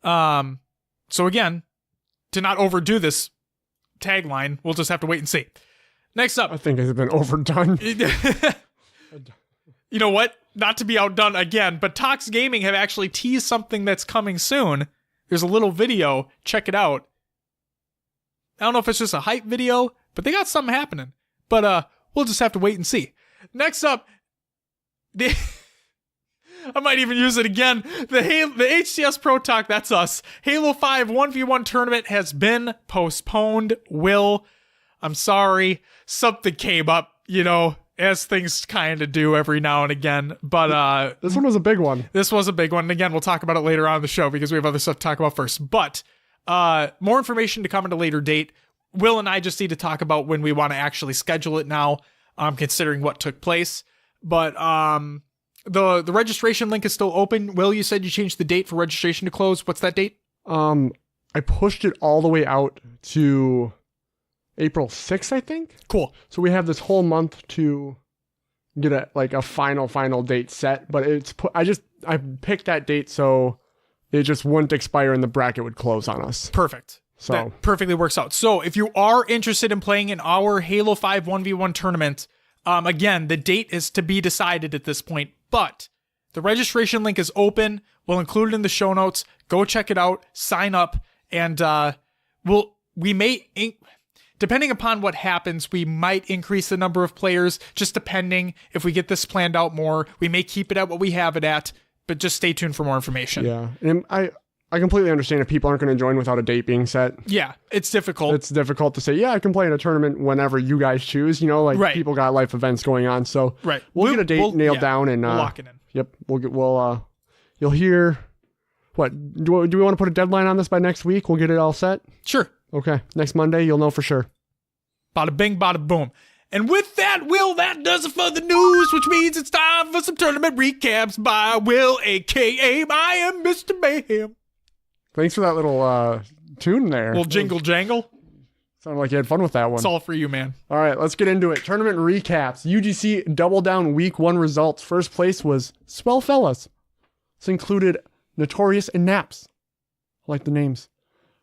So again, to not overdo this tagline, we'll just have to wait and see. Next up. I think it's been overdone. You know what? Not to be outdone again, but Tox Gaming have actually teased something that's coming soon. There's a little video. Check it out. I don't know if it's just a hype video, but they got something happening. But we'll just have to wait and see. Next up, I might even use it again. The HCS Pro Talk, that's us. Halo 5 1v1 tournament has been postponed. I'm sorry. Something came up, as things kind of do every now and again. But this one was a big one. This was a big one. And again, we'll talk about it later on in the show because we have other stuff to talk about first. But more information to come at a later date. Will and I just need to talk about when we want to actually schedule it now, considering what took place. But the registration link is still open. Will, you said you changed the date for registration to close. What's that date? I pushed it all the way out to April 6th, I think. Cool. So we have this whole month to get a final date set, but I picked that date so it just wouldn't expire and the bracket would close on us. Perfect. So that perfectly works out. So if you are interested in playing in our Halo 5 1v1 tournament, again, the date is to be decided at this point, but the registration link is open. We'll include it in the show notes. Go check it out, sign up, and we may, depending upon what happens, we might increase the number of players, just depending if we get this planned out more. We may keep it at what we have it at, but just stay tuned for more information. Yeah, and I completely understand if people aren't going to join without a date being set. Yeah, it's difficult. It's difficult to say, yeah, I can play in a tournament whenever you guys choose. Right. People got life events going on, so right. we'll get a date nailed down and we'll lock it in. Yep, you'll hear. What do we want to put a deadline on this by next week? We'll get it all set. Sure. Okay, next Monday you'll know for sure. Bada bing, bada boom. And with that, Will, that does it for the news, which means it's time for some tournament recaps by Will, a.k.a. I am Mr. Mayhem. Thanks for that little tune there. Little jingle jangle. Sounded like you had fun with that one. It's all for you, man. All right, let's get into it. Tournament recaps. UGC Double Down Week 1 results. First place was Swell Fellas. This included Notorious and Naps. I like the names.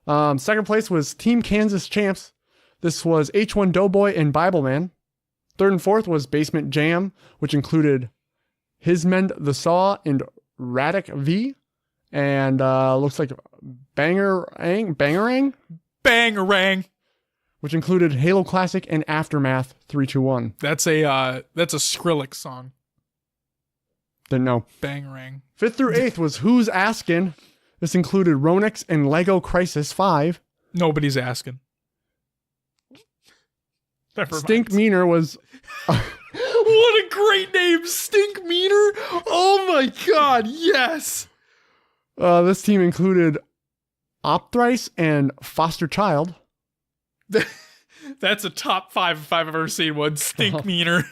Second place was Team Kansas Champs. This was H1 Doughboy and Bibleman. Third and fourth was Basement Jam, which included Hismend the Saw and Radic V. And looks like Bangarang, which included Halo Classic and Aftermath 321. That's a Skrillex song. Didn't know. Bangarang. Fifth through eighth was Who's Askin'. This included Ronix and Lego Crisis 5. Nobody's asking. Stink Meaner was... What a great name, Stink Meaner. Oh my god, yes. This team included Opthrice and Foster Child. That's a top 5 if I've ever seen one. Stink Meaner.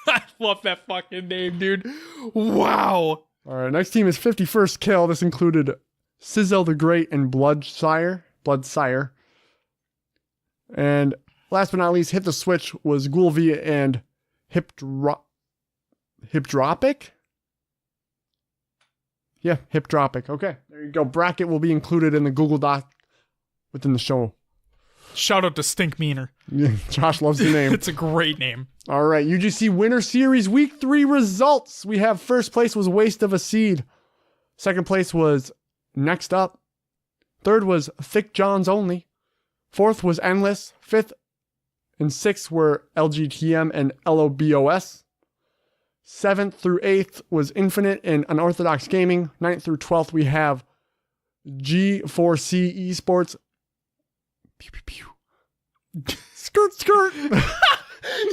I love that fucking name, dude. Wow. All right, next team is 51st Kill. This included Sizzle the Great and Bloodsire. And last but not least, Hit the Switch was Ghoulvia and Hipdropic? Yeah, Hipdropic. Okay, there you go. Bracket will be included in the Google Doc within the show. Shout out to Stink Meaner. Yeah, Josh loves the name. It's a great name. All right, UGC Winter Series Week 3 results. We have first place was Waste of a Seed. Second place was Next Up. Third was Thick Johns Only. Fourth was Endless. Fifth and sixth were LGTM and LOBOS. 7th through 8th was Infinite and Unorthodox Gaming. 9th through 12th we have G4C Esports. Pew, pew, pew. Skirt.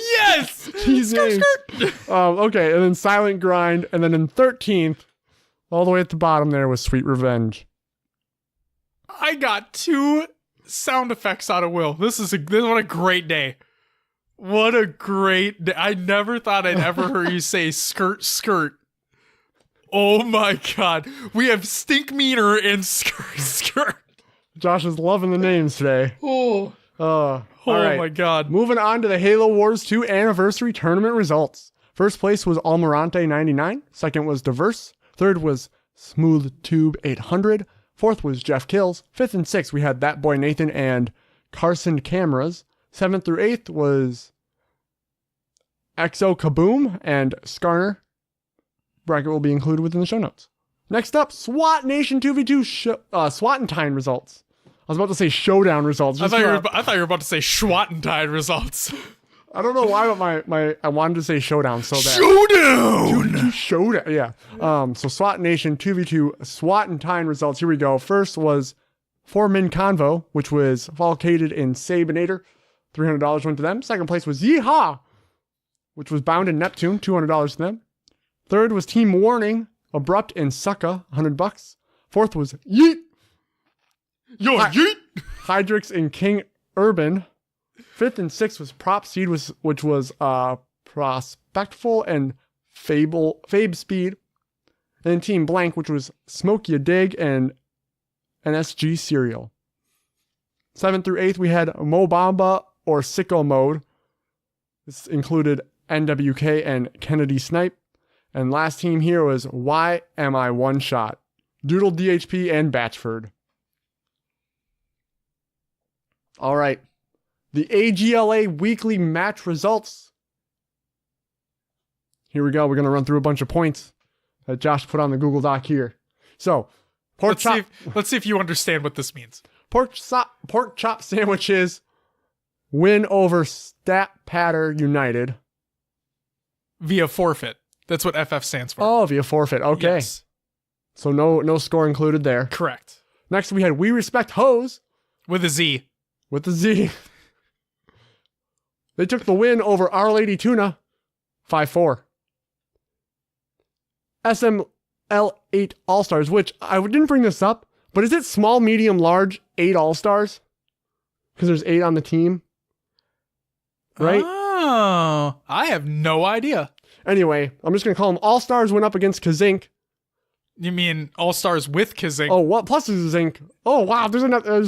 Yes! Skirt. Okay, and then Silent Grind. And then in 13th, all the way at the bottom there was Sweet Revenge. I got 2 sound effects out of Will. This is what a great day. What a great day. I never thought I'd ever hear you say skirt. Oh my god. We have Stink Meaner and skirt. Josh is loving the names today. Oh right. My god. Moving on to the Halo Wars 2 Anniversary Tournament results. First place was Almirante 99. Second was Diverse. Third was Smooth Tube 800. Fourth was Jeff Kills. Fifth and sixth we had That Boy Nathan and Carson Cameras. 7th through 8th was Exo Kaboom and Skarner. Bracket will be included within the show notes. Next up, SWAT Nation 2v2 Swatentine results. I was about to say Showdown results. I thought you were about to say Schwattentine results. I don't know why, but I wanted to say Showdown so bad. Showdown! Showdown, yeah. So SWAT Nation 2v2 Swatentine results. Here we go. First was 4-Min Convo, which was Falcated in Sabinator. $300 went to them. Second place was Yeehaw, which was Bound in Neptune. $200 to them. Third was Team Warning, Abrupt and Sucka. $100. Fourth was Yeet. Yeet! Hydrix and King Urban. Fifth and sixth was Prop Seed, which was Prospectful and Fabe Speed. And then Team Blank, which was Smoke Ya Dig and NSG Serial. 7th through 8th, we had Mo Bamba or Sicko Mode. This included NWK and Kennedy Snipe. And last team here was Why Am I One Shot? Doodle DHP and Batchford. All right. The AGLA weekly match results. Here we go. We're going to run through a bunch of points that Josh put on the Google Doc here. So, let's see if you understand what this means. Pork chop sandwiches win over Stat Patter United. Via forfeit. That's what FF stands for. Oh, via forfeit. Okay. Yes. So no score included there. Correct. Next we had We Respect Hose. With a Z. With the Z. They took the win over Our Lady Tuna. 5-4. SML8 All-Stars, which I didn't bring this up, but is it small, medium, large, 8 All-Stars? Because there's 8 on the team. Right? Oh, I have no idea. Anyway, I'm just going to call them All-Stars went up against Kazink. You mean All-Stars with Kazink? Oh, what? Plus Kazink. Oh, wow. There's another...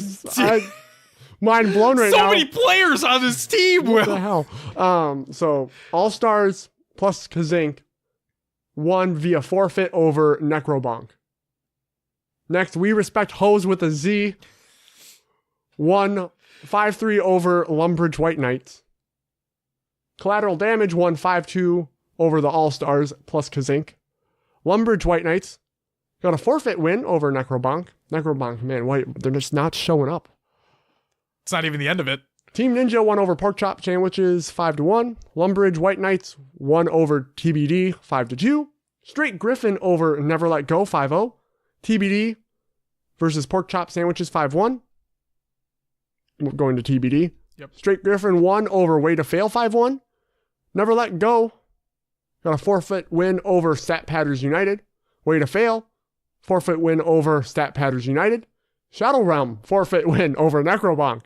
mind blown right now. So many players on this team, Will. What the hell? So, All-Stars plus Kazink won via forfeit over Necrobonk. Next, We Respect Hose with a Z won 5-3 over Lumbridge White Knights. Collateral Damage won 5-2 over the All-Stars plus Kazink. Lumbridge White Knights got a forfeit win over Necrobonk. Necrobonk, man, they're just not showing up. It's not even the end of it. Team Ninja won over Pork Chop Sandwiches 5-1. Lumbridge White Knights won over TBD 5-2. Straight Griffin over Never Let Go 5-0. TBD versus Pork Chop Sandwiches 5-1. We're going to TBD. Yep. Straight Griffin won over Way to Fail 5-1. Never Let Go got a forfeit win over Stat Patters United. Way to Fail, forfeit win over Stat Patters United. Shadow Realm, forfeit win over Necrobonk.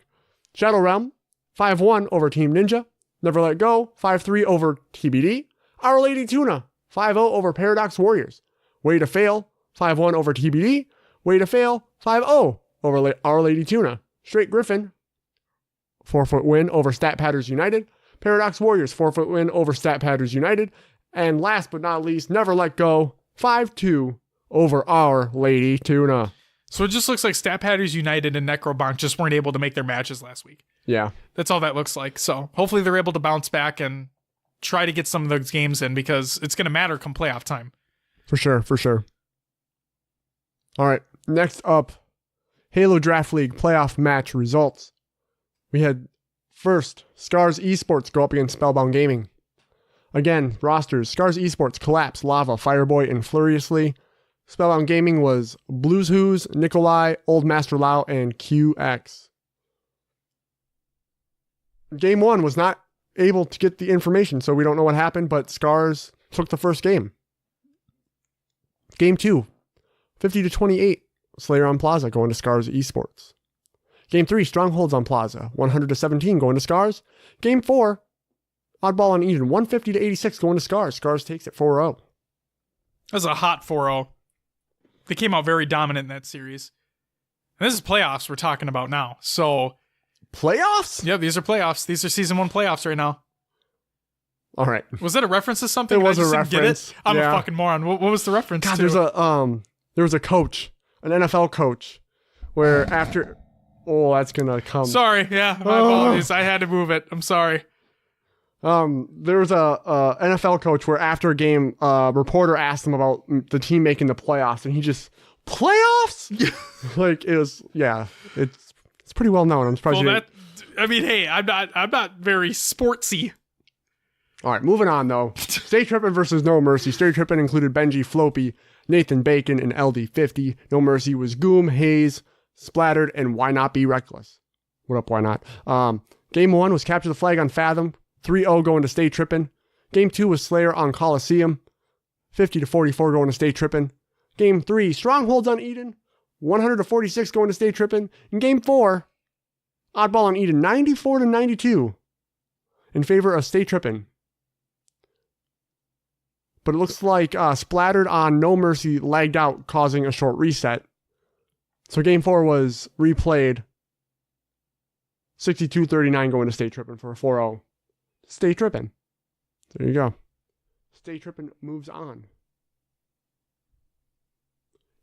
Shadow Realm, 5-1 over Team Ninja. Never Let Go, 5-3 over TBD. Our Lady Tuna, 5-0 over Paradox Warriors. Way to Fail, 5-1 over TBD. Way to Fail, 5-0 over Our Lady Tuna. Straight Griffin, forfeit win over Stat Patters United. Paradox Warriors, forfeit win over Stat Patters United. And last but not least, Never Let Go, 5-2 over Our Lady Tuna. So it just looks like Stat Patters United and Necrobonk just weren't able to make their matches last week. Yeah. That's all that looks like. So hopefully they're able to bounce back and try to get some of those games in because it's going to matter come playoff time. For sure, for sure. All right, next up, Halo Draft League playoff match results. We had first, Scars Esports go up against Spellbound Gaming. Again, rosters, Scars Esports, Collapse, Lava, Fireboy, and Furiously. Spellbound Gaming was Blues Who's, Nikolai, Old Master Lao, and QX. Game 1 was not able to get the information, so we don't know what happened, but Scars took the first game. Game 2, 50-28, Slayer on Plaza going to Scars Esports. Game 3, Strongholds on Plaza, 100-17 going to Scars. Game 4, Oddball on Eden, 150-86 going to Scars. Scars takes it 4-0. That was a hot 4-0. They came out very dominant in that series. And this is playoffs we're talking about now. So playoffs? Yeah, these are playoffs. These are season 1 playoffs right now. All right. Was that a reference to something? It was a reference. Get it? I'm yeah. a fucking moron. What was the reference God, to? There was a coach, an NFL coach, where after... Oh, that's going to come. Sorry. Yeah, my apologies. I had to move it. I'm sorry. There was a NFL coach where after a game, reporter asked him about the team making the playoffs, and he just, playoffs? Like, it was, yeah, it's pretty well known. I'm surprised hey, I'm not very sportsy. All right, moving on, though. Stay Trippin' versus No Mercy. Stay Trippin' included Benji Floppy, Nathan Bacon, and LD50. No Mercy was Goom, Hayes, Splattered, and Why Not Be Reckless. What up, why not? Game 1 was Capture the Flag on Fathom. 3-0 going to Stay Trippin'. Game 2 was Slayer on Coliseum. 50-44 going to Stay Trippin'. Game 3, Strongholds on Eden. 100-46 going to Stay Trippin'. In Game 4, Oddball on Eden. 94-92 in favor of Stay Trippin'. But it looks like Splattered on No Mercy lagged out, causing a short reset. So Game 4 was replayed. 62-39 going to Stay Trippin' for a 4-0. Stay Trippin'. There you go. Stay Trippin' moves on.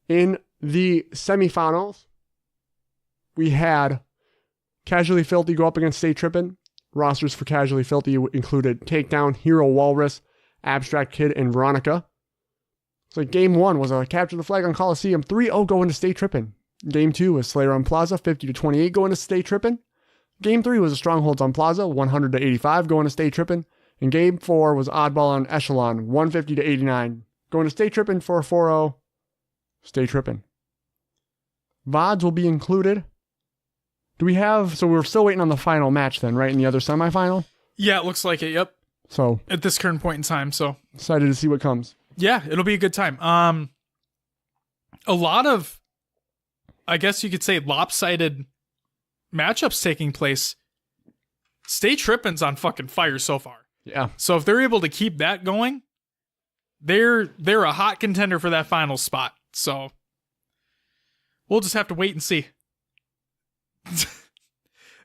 In the semifinals, we had Casually Filthy go up against Stay Trippin'. Rosters for Casually Filthy included Takedown, Hero Walrus, Abstract Kid, and Veronica. So game 1 was a Capture the Flag on Coliseum, 3-0 going to Stay Trippin'. Game 2 was Slayer on Plaza, 50-28 going to Stay Trippin'. Game 3 was a Strongholds on Plaza, 100-85 going to Stay Trippin'. And game 4 was Oddball on Echelon, 150-89 going to Stay Trippin' for a 4-0. Stay Trippin'. VODs will be included. Do we have... So we're still waiting on the final match then, right? In the other semifinal? Yeah, it looks like it, yep. So... At this current point in time, so... Excited to see what comes. Yeah, it'll be a good time. A lot of, I guess you could say, lopsided matchups taking place. Stay Trippin's on fucking fire so far. Yeah. So if they're able to keep that going, they're a hot contender for that final spot. So we'll just have to wait and see.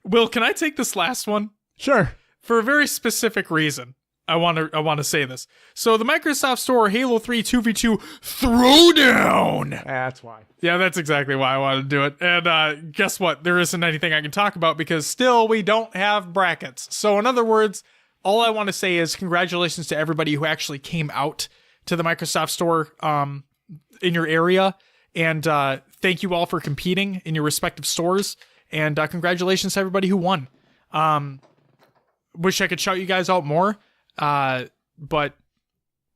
Will, can I take this last one? Sure. For a very specific reason. I want to say this. So the Microsoft Store Halo 3 2v2 Throwdown. That's why. Yeah, that's exactly why I wanted to do it. And guess what? There isn't anything I can talk about because still we don't have brackets. So in other words, all I want to say is congratulations to everybody who actually came out to the Microsoft Store in your area. And thank you all for competing in your respective stores. And congratulations to everybody who won. Wish I could shout you guys out more. But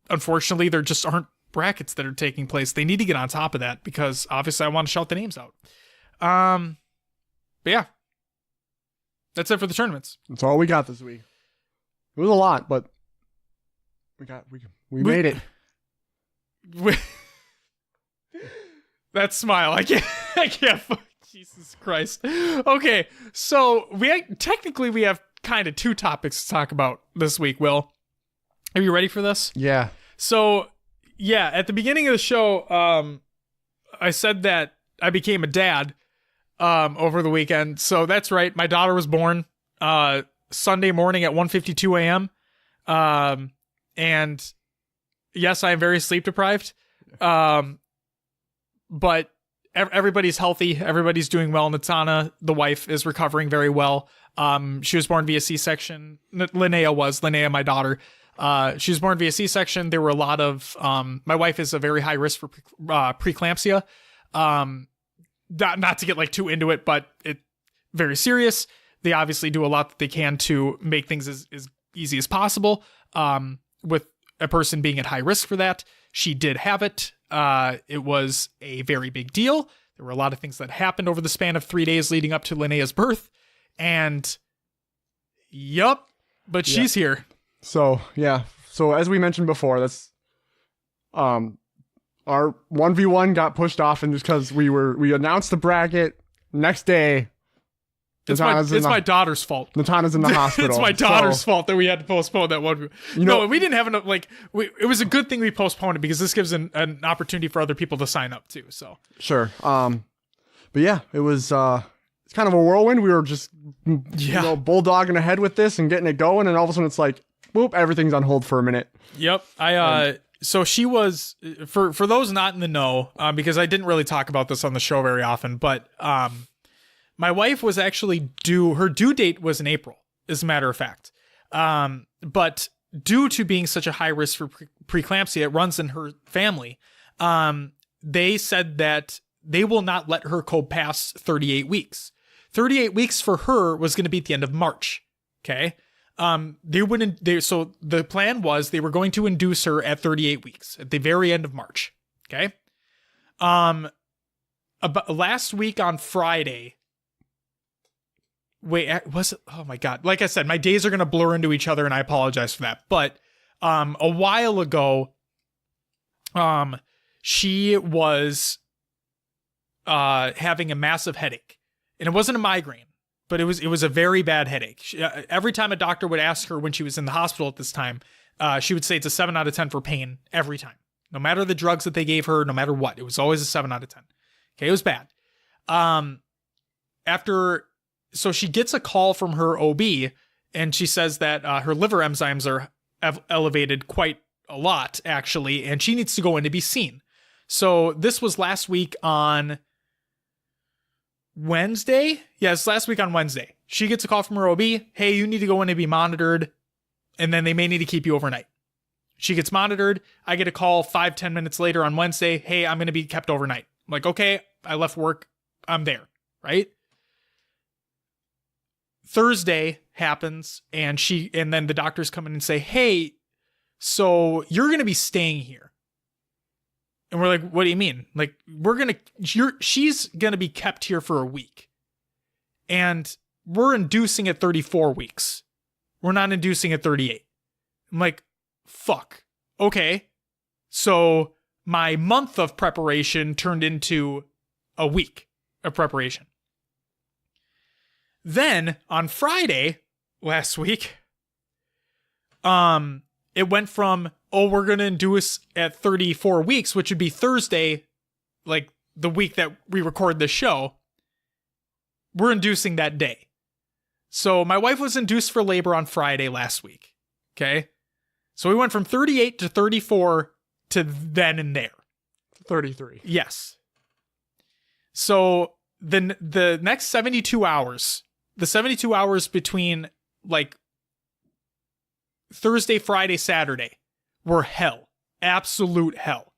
unfortunately, there just aren't brackets that are taking place. They need to get on top of that because obviously I want to shout the names out. But yeah, that's it for the tournaments. That's all we got this week. It was a lot, but we made it. That smile, I can't. Jesus Christ. Okay, so we have kind of 2 topics to talk about this week, Will. Are you ready for this? Yeah. So, yeah, at the beginning of the show, I said that I became a dad over the weekend. So that's right. My daughter was born Sunday morning at 1:52 a.m. And yes, I am very sleep deprived. But everybody's healthy. Everybody's doing well. Natana, the wife, is recovering very well. She was born via C-section. Linnea, my daughter. She was born via C-section. There were a lot of, my wife is a very high risk for preeclampsia. Not to get like too into it, but it's very serious. They obviously do a lot that they can to make things as easy as possible. With a person being at high risk for that. She did have it. It was a very big deal. There were a lot of things that happened over the span of 3 days leading up to Linnea's birth. And she's here. So, yeah. So as we mentioned before, that's our 1v1 got pushed off, and just because we announced the bracket next day. It's my daughter's fault. Natana's in the hospital. It's my daughter's fault that we had to postpone that one. No, we didn't have enough. It was a good thing we postponed it because this gives an opportunity for other people to sign up too. So sure. But yeah, it was it's kind of a whirlwind. We were just bulldogging ahead with this and getting it going, and all of a sudden it's like, boop, everything's on hold for a minute. Yep. So she was for those not in the know, because I didn't really talk about this on the show very often, but my wife was actually her due date was in April, as a matter of fact. But due to being such a high risk for preeclampsia, it runs in her family. They said that they will not let her go past 38 weeks. 38 weeks for her was going to be at the end of March. Okay. So the plan was they were going to induce her at 38 weeks at the very end of March. Okay. About last week on Friday, was it? Oh my God. Like I said, my days are going to blur into each other and I apologize for that. But, a while ago, she was, having a massive headache, and it wasn't a migraine, but it was a very bad headache. Every time a doctor would ask her when she was in the hospital at this time, she would say it's a 7 out of 10 for pain every time, no matter the drugs that they gave her, no matter what, it was always a 7 out of 10. Okay. It was bad. So she gets a call from her OB, and she says that her liver enzymes elevated quite a lot, actually, and she needs to go in to be seen. So this was last week on Wednesday. Yes, last week on Wednesday. She gets a call from her OB. Hey, you need to go in and be monitored, and then they may need to keep you overnight. She gets monitored. I get a call 5-10 minutes later on Wednesday. Hey, I'm going to be kept overnight. I'm like, okay, I left work. I'm there, right? Thursday happens, and then the doctors come in and say, hey, so you're going to be staying here. And we're like, what do you mean? Like, she's going to be kept here for a week. And we're inducing at 34 weeks. We're not inducing at 38. I'm like, fuck. Okay. So my month of preparation turned into a week of preparation. Then on Friday last week, it went from, we're going to induce at 34 weeks, which would be Thursday, like the week that we record this show. We're inducing that day. So my wife was induced for labor on Friday last week. Okay. So we went from 38 to 34 to then and there. 33. Yes. So the next 72 hours, the 72 hours between like Thursday, Friday, Saturday were hell. Absolute hell.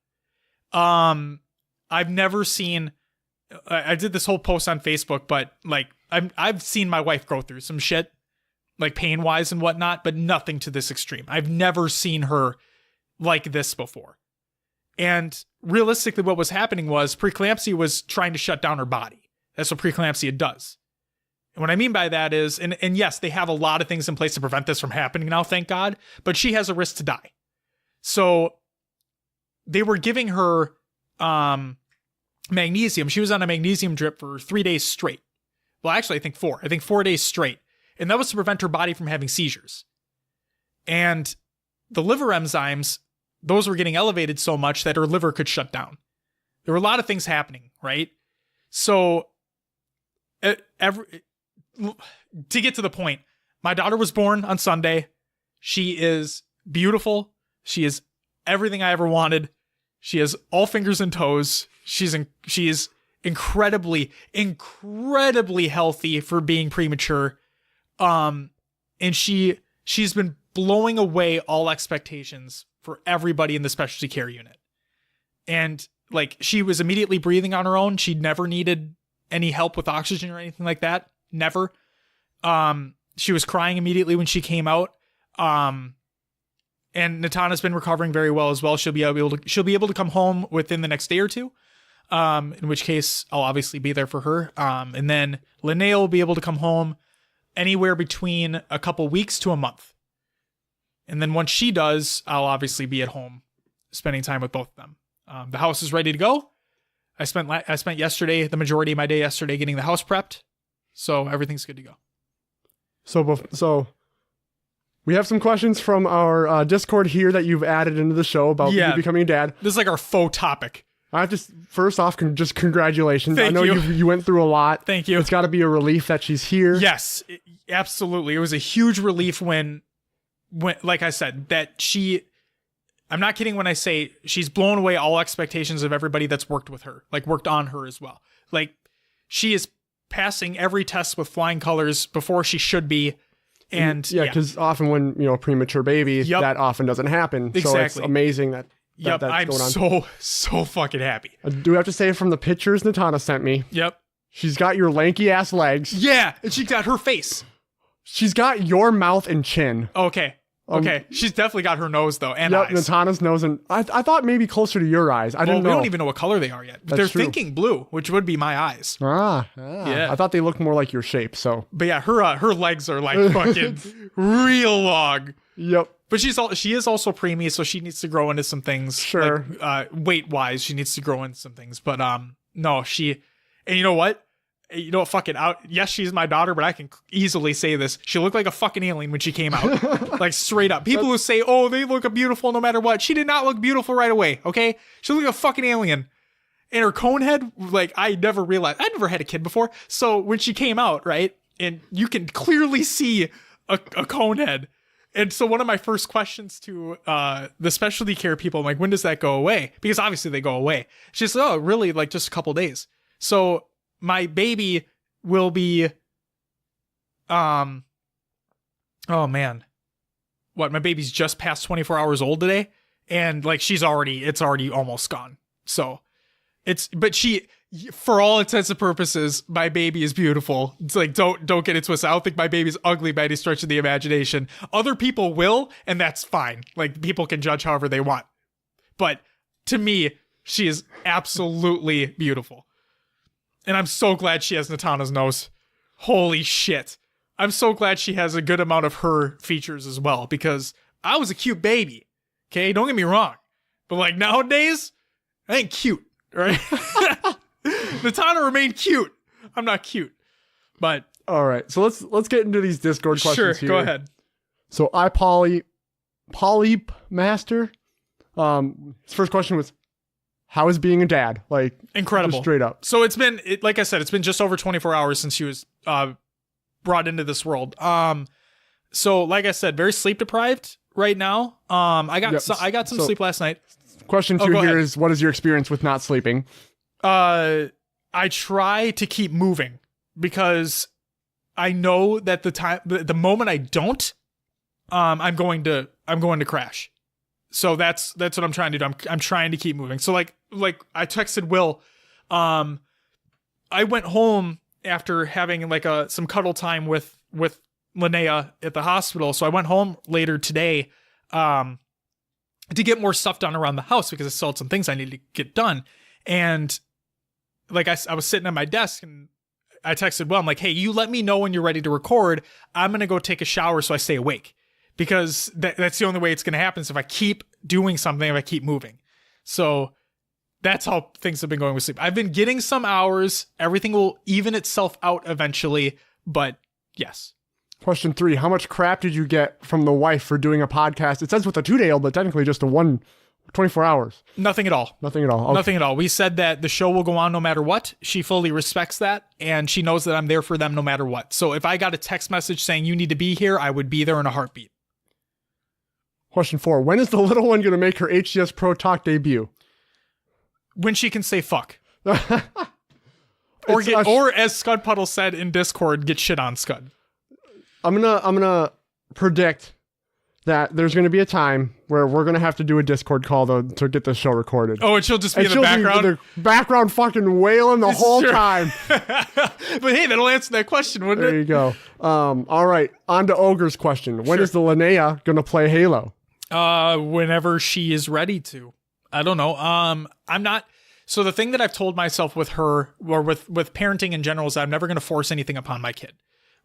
I've never seen, I did this whole post on Facebook, but like I've seen my wife go through some shit, like pain wise and whatnot, but nothing to this extreme. I've never seen her like this before. And realistically, what was happening was preeclampsia was trying to shut down her body. That's what preeclampsia does. And what I mean by that is, and yes, they have a lot of things in place to prevent this from happening now, thank God, but she has a risk to die. So they were giving her magnesium. She was on a magnesium drip for 3 days straight. Well, actually, I think 4. I think 4 days straight. And that was to prevent her body from having seizures. And the liver enzymes, those were getting elevated so much that her liver could shut down. There were a lot of things happening, right? So to get to the point, my daughter was born on Sunday. She is beautiful. She is everything I ever wanted. She has all fingers and toes. She is incredibly healthy for being premature. And she's been blowing away all expectations for everybody in the specialty care unit. And like, she was immediately breathing on her own. She never needed any help with oxygen or anything like that. Never. She was crying immediately when she came out. And Natana's been recovering very well as well. She'll be able to come home within the next day or two. In which case I'll obviously be there for her. And then Linnea will be able to come home anywhere between a couple weeks to a month. And then once she does, I'll obviously be at home spending time with both of them. The house is ready to go. I spent yesterday, the majority of my day yesterday, getting the house prepped. So everything's good to go. So we have some questions from our Discord here that you've added into the show about you becoming a dad. This is like our faux topic. I have to, first off, just congratulations. Thank I know you went through a lot. Thank you. It's got to be a relief that she's here. Yes, absolutely. It was a huge relief when, like I said, that I'm not kidding when I say she's blown away all expectations of everybody that's worked with her, like worked on her as well. Like, she is passing every test with flying colors before she should be. And because often when, a premature baby, that often doesn't happen. Exactly. So it's amazing that. That's I'm going on. so fucking happy. Do we have to say from the pictures Natana sent me? Yep. She's got your lanky ass legs. Yeah, and she got her face. She's got your mouth and chin. Okay. She's definitely got her nose though, and eyes. Natana's nose, and I thought maybe closer to your eyes. I didn't know. We don't even know what color they are yet. But they're thinking blue, which would be my eyes. Yeah. I thought they looked more like your shape. So, but yeah, her legs are like fucking real long. Yep. But she is also preemie, so she needs to grow into some things. Sure. Like, weight wise, she needs to grow into some things. But no, and you know what? Fuck it out. Yes, she's my daughter, but I can easily say this. She looked like a fucking alien when she came out. Like, straight up. People who say, oh, they look beautiful no matter what. She did not look beautiful right away, okay? She looked like a fucking alien. And her cone head, like, I never realized. I never had a kid before. So when she came out, right? And you can clearly see a cone head. And so one of my first questions to the specialty care people, I'm like, when does that go away? Because obviously they go away. She said, oh, really? Like just a couple days. So my baby will be, oh man, what? My baby's just past 24 hours old today. And like, it's already almost gone. So but for all intents and purposes, my baby is beautiful. It's like, don't get it twisted. I don't think my baby's ugly by any stretch of the imagination. Other people will, and that's fine. Like, people can judge however they want. But to me, she is absolutely beautiful. And I'm so glad she has Natana's nose. Holy shit. I'm so glad she has a good amount of her features as well, because I was a cute baby. Okay, don't get me wrong. But like nowadays, I ain't cute, right? Natana remained cute. I'm not cute. But all right. So let's get into these Discord questions here. Sure, go ahead. So Polyp Master. His first question was, how is being a dad? Like, incredible. Straight up. So like I said, it's been just over 24 hours since she was brought into this world. So like I said, very sleep deprived right now. I got some sleep last night. Question 2 here is, what is your experience with not sleeping? I try to keep moving because I know that the moment I don't, I'm going to crash. So that's what I'm trying to do. I'm trying to keep moving. So like I texted Will, I went home after having like some cuddle time with Linnea at the hospital. So I went home later today, to get more stuff done around the house because I still had some things I needed to get done. And like I was sitting at my desk and I texted Will, I'm like, hey, you let me know when you're ready to record. I'm going to go take a shower so I stay awake, because that's the only way it's going to happen is if I keep doing something, if I keep moving. So that's how things have been going with sleep. I've been getting some hours. Everything will even itself out eventually, but yes. Question 3, how much crap did you get from the wife for doing a podcast? It says with a 2-day-old, but technically just 24 hours. Nothing at all. Nothing at all. Okay. Nothing at all. We said that the show will go on no matter what. She fully respects that, and she knows that I'm there for them no matter what. So if I got a text message saying you need to be here, I would be there in a heartbeat. Question 4, when is the little one going to make her HCS Pro Talk debut? When she can say fuck. Or as Scud Puddle said in Discord, get shit on, Scud. I'm gonna predict that there's gonna be a time where we're gonna have to do a Discord call to get the show recorded. Oh, and she'll just be in the background? The background fucking wailing the whole time. But hey, that'll answer that question, wouldn't There you go. All right, on to Ogre's question. When is the Linnea gonna play Halo? Whenever she is ready to. I don't know. I'm not. So the thing that I've told myself with her, or with parenting in general, is that I'm never gonna force anything upon my kid.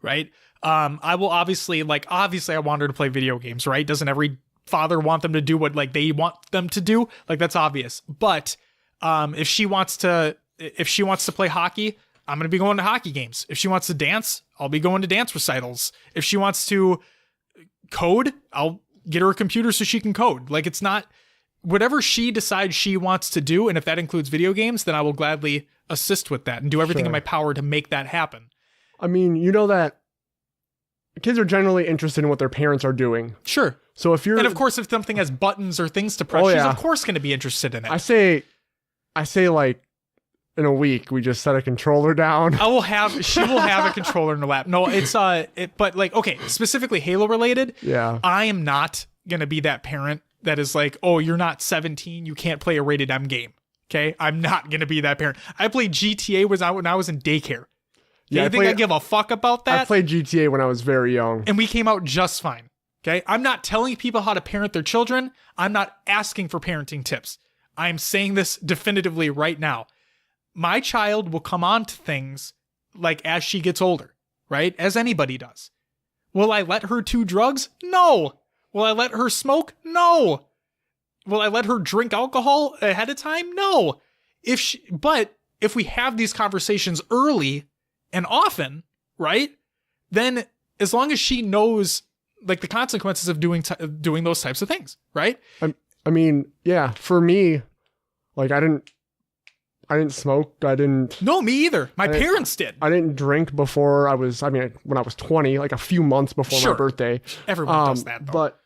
Right? I will obviously I want her to play video games, right? Doesn't every father want them to do what like they want them to do? Like, that's obvious. But if she wants to play hockey, I'm going to be going to hockey games. If she wants to dance, I'll be going to dance recitals. If she wants to code, I'll get her a computer so she can code. Like, it's not whatever she decides she wants to do, and if that includes video games, then I will gladly assist with that and do everything in my power to make that happen. I mean, you know that kids are generally interested in what their parents are doing. Sure. So if you're... And of course, if something has buttons or things to press, she's of course going to be interested in it. I say like in a week, we just set a controller down. She will have a controller in her lap. No, it's, but like, okay, specifically Halo related. Yeah. I am not going to be that parent that is like, oh, you're not 17. You can't play a rated M game. Okay. I'm not going to be that parent. I played GTA when I was in daycare. Yeah, you think I give a fuck about that? I played GTA when I was very young. And we came out just fine. Okay? I'm not telling people how to parent their children. I'm not asking for parenting tips. I'm saying this definitively right now. My child will come on to things like as she gets older, right? As anybody does. Will I let her do drugs? No. Will I let her smoke? No. Will I let her drink alcohol ahead of time? No. But if we have these conversations early and often, right? Then as long as she knows like the consequences of doing those types of things, right? I mean, yeah, for me, like I smoke. No, me either. My parents did. I didn't drink before when I was 20, like a few months before my birthday. Everyone does that, though. But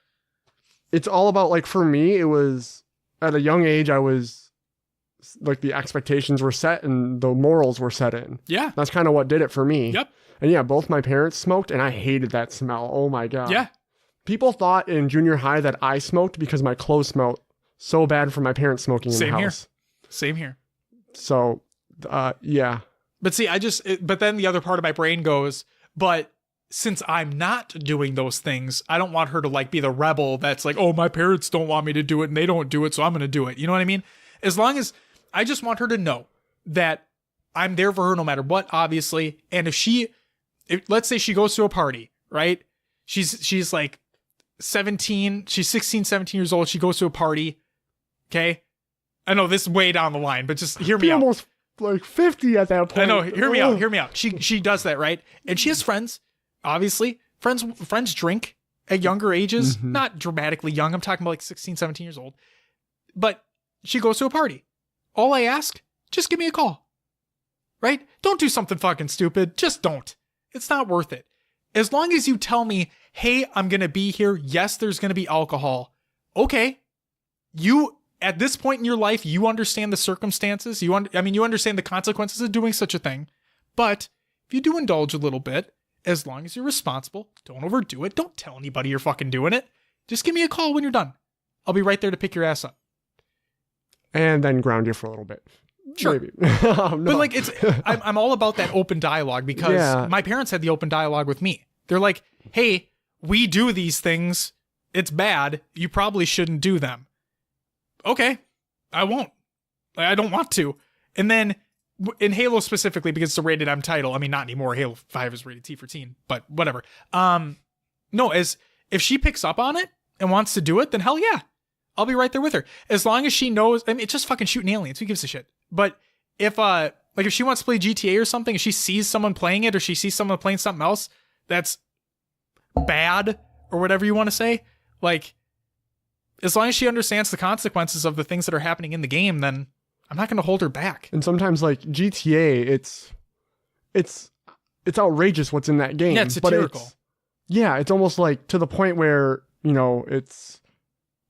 it's all about, like, for me, it was at a young age, I was like, the expectations were set and the morals were set in. Yeah. That's kind of what did it for me. Yep. And yeah, both my parents smoked and I hated that smell. Oh my God. Yeah. People thought in junior high that I smoked because my clothes smelled so bad from my parents smoking in the house. Same here. So, yeah. But see, but then the other part of my brain goes, but since I'm not doing those things, I don't want her to, like, be the rebel that's like, oh, my parents don't want me to do it and they don't do it, so I'm going to do it. You know what I mean? As long as I just want her to know that I'm there for her no matter what, obviously. And let's say she goes to a party, right? She's like 17, she's 16, 17 years old. She goes to a party. Okay. I know this is way down the line, but just hear me out. Almost like 50 at that point. I know. Hear me out. She does that, right? And she has friends, obviously. Friends drink at younger ages, not dramatically young. I'm talking about like 16, 17 years old. But she goes to a party. All I ask, just give me a call. Right? Don't do something fucking stupid. Just don't. It's not worth it. As long as you tell me, hey, I'm going to be here. Yes, there's going to be alcohol. Okay. At this point in your life, you understand the circumstances. You understand the consequences of doing such a thing. But if you do indulge a little bit, as long as you're responsible, don't overdo it. Don't tell anybody you're fucking doing it. Just give me a call when you're done. I'll be right there to pick your ass up. And then ground you for a little bit. Sure. Maybe. No. But like, I'm all about that open dialogue because my parents had the open dialogue with me. They're like, hey, we do these things. It's bad. You probably shouldn't do them. Okay, I won't. I don't want to. And then in Halo specifically, because it's a rated M title, I mean, not anymore. Halo 5 is rated T for teen, but whatever. No, if she picks up on it and wants to do it, then hell yeah. I'll be right there with her. As long as she knows, I mean, it's just fucking shooting aliens. Who gives a shit? But if she wants to play GTA or something, if she sees someone playing it or she sees someone playing something else that's bad or whatever you want to say, like, as long as she understands the consequences of the things that are happening in the game, then I'm not going to hold her back. And sometimes, like, GTA, it's outrageous what's in that game. Yeah, it's satirical. It's almost like to the point where, it's,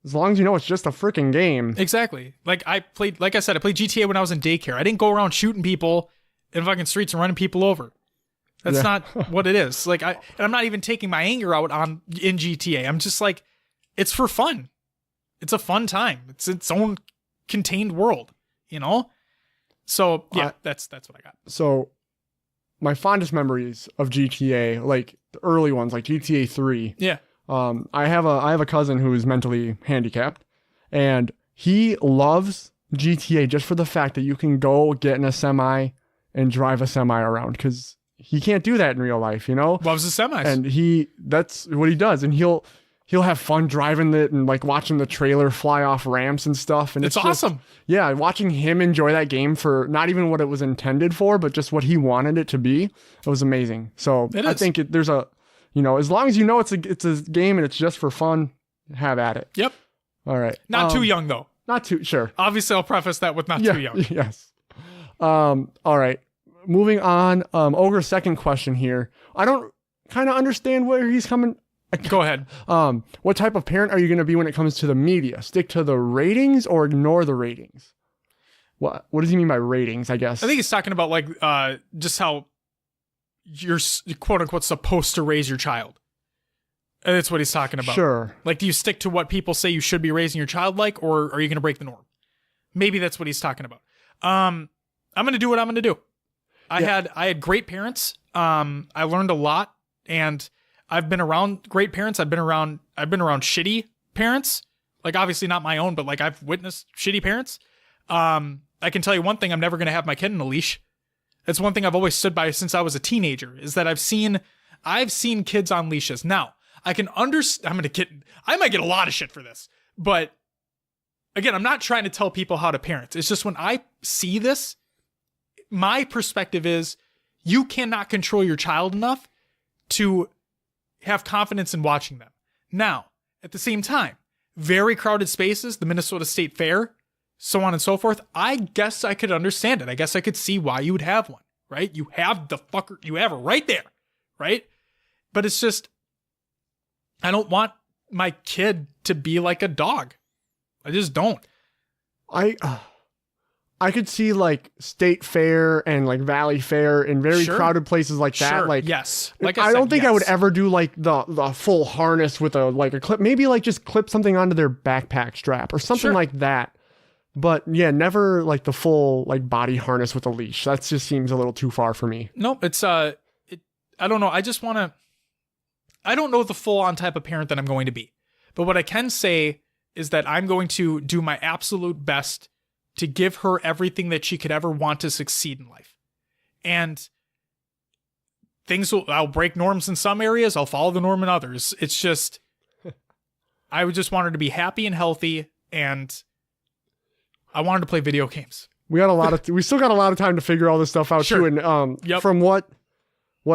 as long as you know it's just a freaking game. Exactly. Like I played GTA when I was in daycare. I didn't go around shooting people in fucking streets and running people over. That's not what it is. Like I'm not even taking my anger out in GTA. I'm just like, it's for fun. It's a fun time. It's its own contained world, So yeah, that's what I got. So my fondest memories of GTA, like the early ones, like GTA 3. Yeah. I have a cousin who is mentally handicapped, and he loves GTA just for the fact that you can go get in a semi and drive a semi around, because he can't do that in real life, Loves the semis. And that's what he does, and he'll have fun driving it and like watching the trailer fly off ramps and stuff, and it's awesome. Yeah, watching him enjoy that game for not even what it was intended for, but just what he wanted it to be. It was amazing. So I think there's a as long as it's a game and it's just for fun, have at it. Yep. All right. Not too young, though. Not too, sure. Obviously, I'll preface that with not too young. Yes. All right. Moving on. Ogre's second question here. I don't kind of understand where he's coming. Go ahead. What type of parent are you going to be when it comes to the media? Stick to the ratings or ignore the ratings? What does he mean by ratings, I guess? I think he's talking about like just how you're quote unquote supposed to raise your child. And that's what he's talking about. Sure. Like, do you stick to what people say you should be raising your child like, or are you going to break the norm? Maybe that's what he's talking about. I'm going to do what I'm going to do. I had great parents. I learned a lot, and I've been around great parents. I've been around shitty parents. Like, obviously not my own, but like I've witnessed shitty parents. I can tell you one thing: I'm never going to have my kid in a leash. That's one thing I've always stood by since I was a teenager, is that I've seen kids on leashes. Now, I can understand, I might get a lot of shit for this, but again, I'm not trying to tell people how to parent. It's just when I see this, my perspective is you cannot control your child enough to have confidence in watching them. Now, at the same time, very crowded spaces, the Minnesota State Fair, so on and so forth, I guess I could understand it. I guess I could see why you would have one, right? You have you have it right there, right? But it's just, I don't want my kid to be like a dog. I just don't. I could see like State Fair and like Valley Fair in very crowded places like that. Sure. Like, yes. Like I don't think I would ever do like the full harness with a clip. Maybe like just clip something onto their backpack strap or something like that. But yeah, never like the full like body harness with a leash. That just seems a little too far for me. No, it's I don't know. I don't know the full on type of parent that I'm going to be. But what I can say is that I'm going to do my absolute best to give her everything that she could ever want to succeed in life. And I'll break norms in some areas, I'll follow the norm in others. It's just, I would just want her to be happy and healthy, and I wanted to play video games. We still got a lot of time to figure all this stuff out too. And from what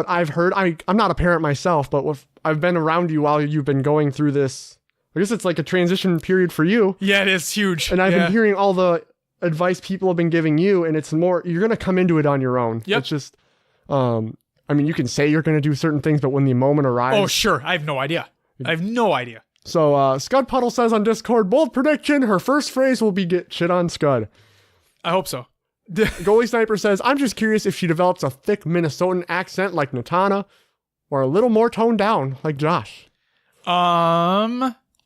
I've heard, I'm not a parent myself, but I've been around you while you've been going through this. I guess it's like a transition period for you. Yeah, it is huge. And I've been hearing all the advice people have been giving you, and it's more, you're going to come into it on your own. Yep. It's just, I mean, you can say you're going to do certain things, but when the moment arrives. Oh, sure. I have no idea. So, Scud Puddle says on Discord, bold prediction, her first phrase will be get shit on Scud. I hope so. Goalie Sniper says, I'm just curious if she develops a thick Minnesotan accent like Natana, or a little more toned down like Josh.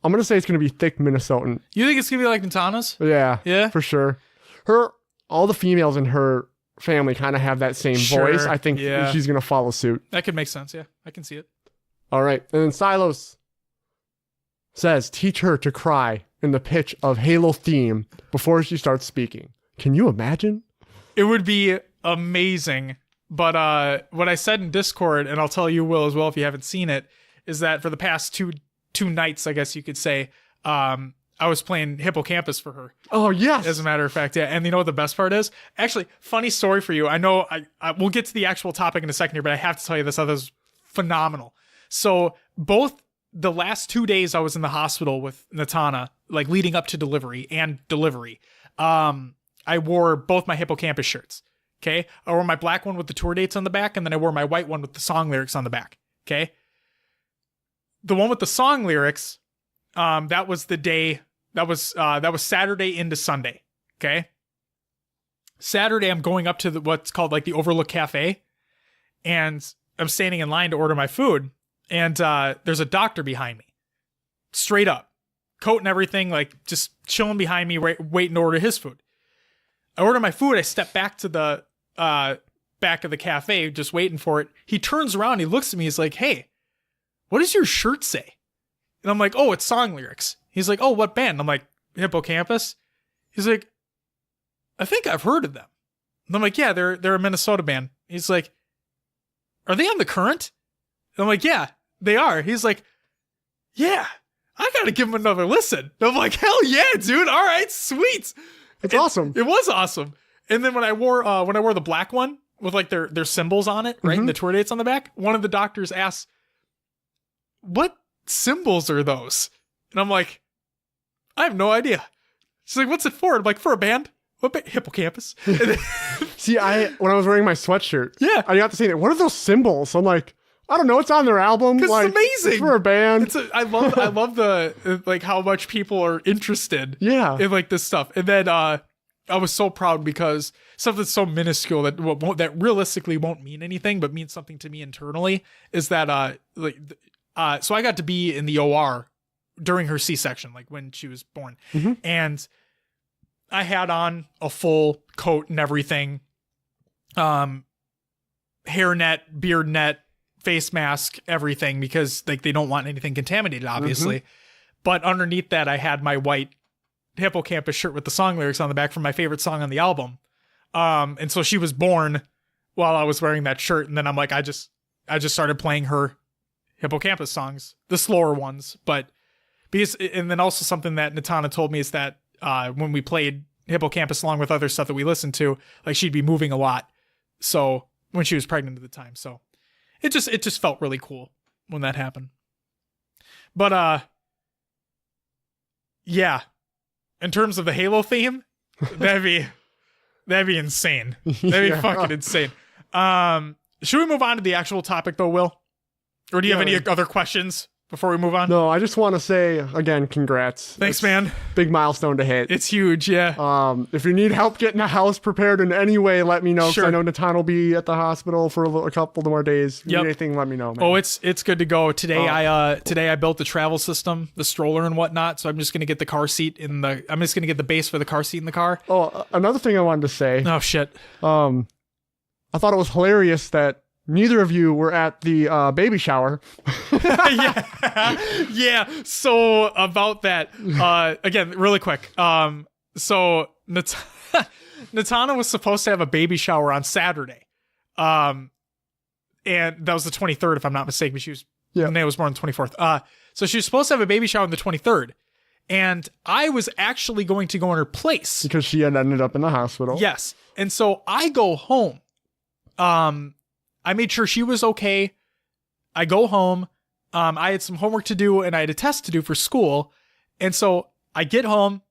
I'm going to say it's going to be thick Minnesotan. You think it's going to be like Natana's? Yeah. Yeah? For sure. All the females in her family kind of have that same voice. I think she's going to follow suit. That could make sense. Yeah. I can see it. All right. And then Silos says, teach her to cry in the pitch of Halo theme before she starts speaking. Can you imagine? It would be amazing. But what I said in Discord, and I'll tell you, Will, as well, if you haven't seen it, is that for the past two nights, I guess you could say, I was playing Hippocampus for her. Oh, yes. As a matter of fact, yeah. And you know what the best part is? Actually, funny story for you. I know we'll get to the actual topic in a second here, but I have to tell you this other's phenomenal. So both the last 2 days I was in the hospital with Natana, like leading up to delivery, I wore both my Hippocampus shirts. Okay. I wore my black one with the tour dates on the back, and then I wore my white one with the song lyrics on the back. Okay. The one with the song lyrics, that was the day, that was Saturday into Sunday. Okay. Saturday, I'm going up to what's called like the Overlook Cafe, and I'm standing in line to order my food. And there's a doctor behind me, straight up, coat and everything, like just chilling behind me, waiting to order his food. I order my food. I step back to the back of the cafe, just waiting for it. He turns around. He looks at me. He's like, "Hey, what does your shirt say?" And I'm like, "Oh, it's song lyrics." He's like, "Oh, what band?" I'm like, "Hippocampus." He's like, "I think I've heard of them." And I'm like, "Yeah, they're a Minnesota band." He's like, "Are they on The Current?" And I'm like, "Yeah, they are." He's like, "Yeah, I got to give them another listen." And I'm like, "Hell yeah, dude. All right, sweet." It's awesome. It was awesome. And then when I wore the black one with like their symbols on it, right? Mm-hmm. The tour dates on the back, one of the doctors asked, "What symbols are those?" And I'm like, "I have no idea." She's like, "What's it for?" I'm like, "For a band." "What band?" "Hippocampus." See, when I was wearing my sweatshirt, yeah, I got to say that. What are those symbols? I'm like, I don't know. It's on their album. Like, it's amazing. It's for a band. I love the like how much people are interested. Yeah. In like this stuff. And then I was so proud because something so minuscule that realistically won't mean anything, but means something to me internally is that so I got to be in the OR during her C-section, like when she was born, and I had on a full coat and everything, hairnet, beard net, face mask, everything, because like they don't want anything contaminated, obviously. But underneath that, I had my white Hippocampus shirt with the song lyrics on the back from my favorite song on the album. And so she was born while I was wearing that shirt. And then I'm like, I just started playing her Hippocampus songs, the slower ones. And then also something that Natana told me is that when we played Hippocampus along with other stuff that we listened to, like she'd be moving a lot. So when she was pregnant at the time. So it just felt really cool when that happened. But yeah, in terms of the Halo theme, That'd be insane. That'd be fucking insane. Should we move on to the actual topic though, Will? Or do you have any other questions before we move on? No, I just want to say again, congrats. Thanks, man. Big milestone to hit. It's huge, yeah. If you need help getting a house prepared in any way, let me know. Sure. I know Natan will be at the hospital for a couple more days. If you need anything, let me know, man. Oh, it's good to go. Today I built the travel system, the stroller and whatnot. So I'm just gonna get the car seat I'm just gonna get the base for the car seat in the car. Oh, another thing I wanted to say. Oh shit. I thought it was hilarious that neither of you were at the baby shower. yeah. So about that, again, really quick. So Natana was supposed to have a baby shower on Saturday. And that was the 23rd, if I'm not mistaken. Nate was born on the 24th. So she was supposed to have a baby shower on the 23rd. And I was actually going to go in her place. Because she had ended up in the hospital. Yes. And so I go home. I made sure she was okay. I go home. I had some homework to do and I had a test to do for school. And so I get home.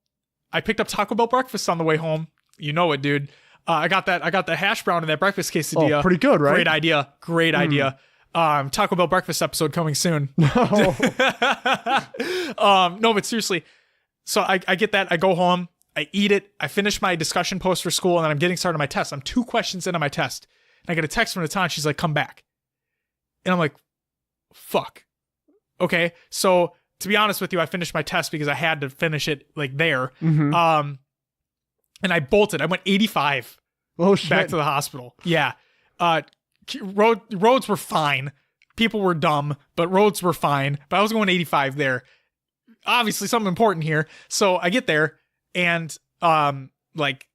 I picked up Taco Bell breakfast on the way home. You know it, dude. I got the hash brown in that breakfast quesadilla. Oh, pretty good, right? Great idea. Taco Bell breakfast episode coming soon. No. No, but seriously. So I get that. I go home. I eat it. I finish my discussion post for school and then I'm getting started on my test. I'm 2 questions into my test. And I get a text from Natan. She's like, come back. And I'm like, fuck. Okay. So to be honest with you, I finished my test because I had to finish it like there. Mm-hmm. And I bolted. I went 85 back to the hospital. Yeah. Roads were fine. People were dumb, but roads were fine. But I was going 85 there. Obviously something important here. So I get there and like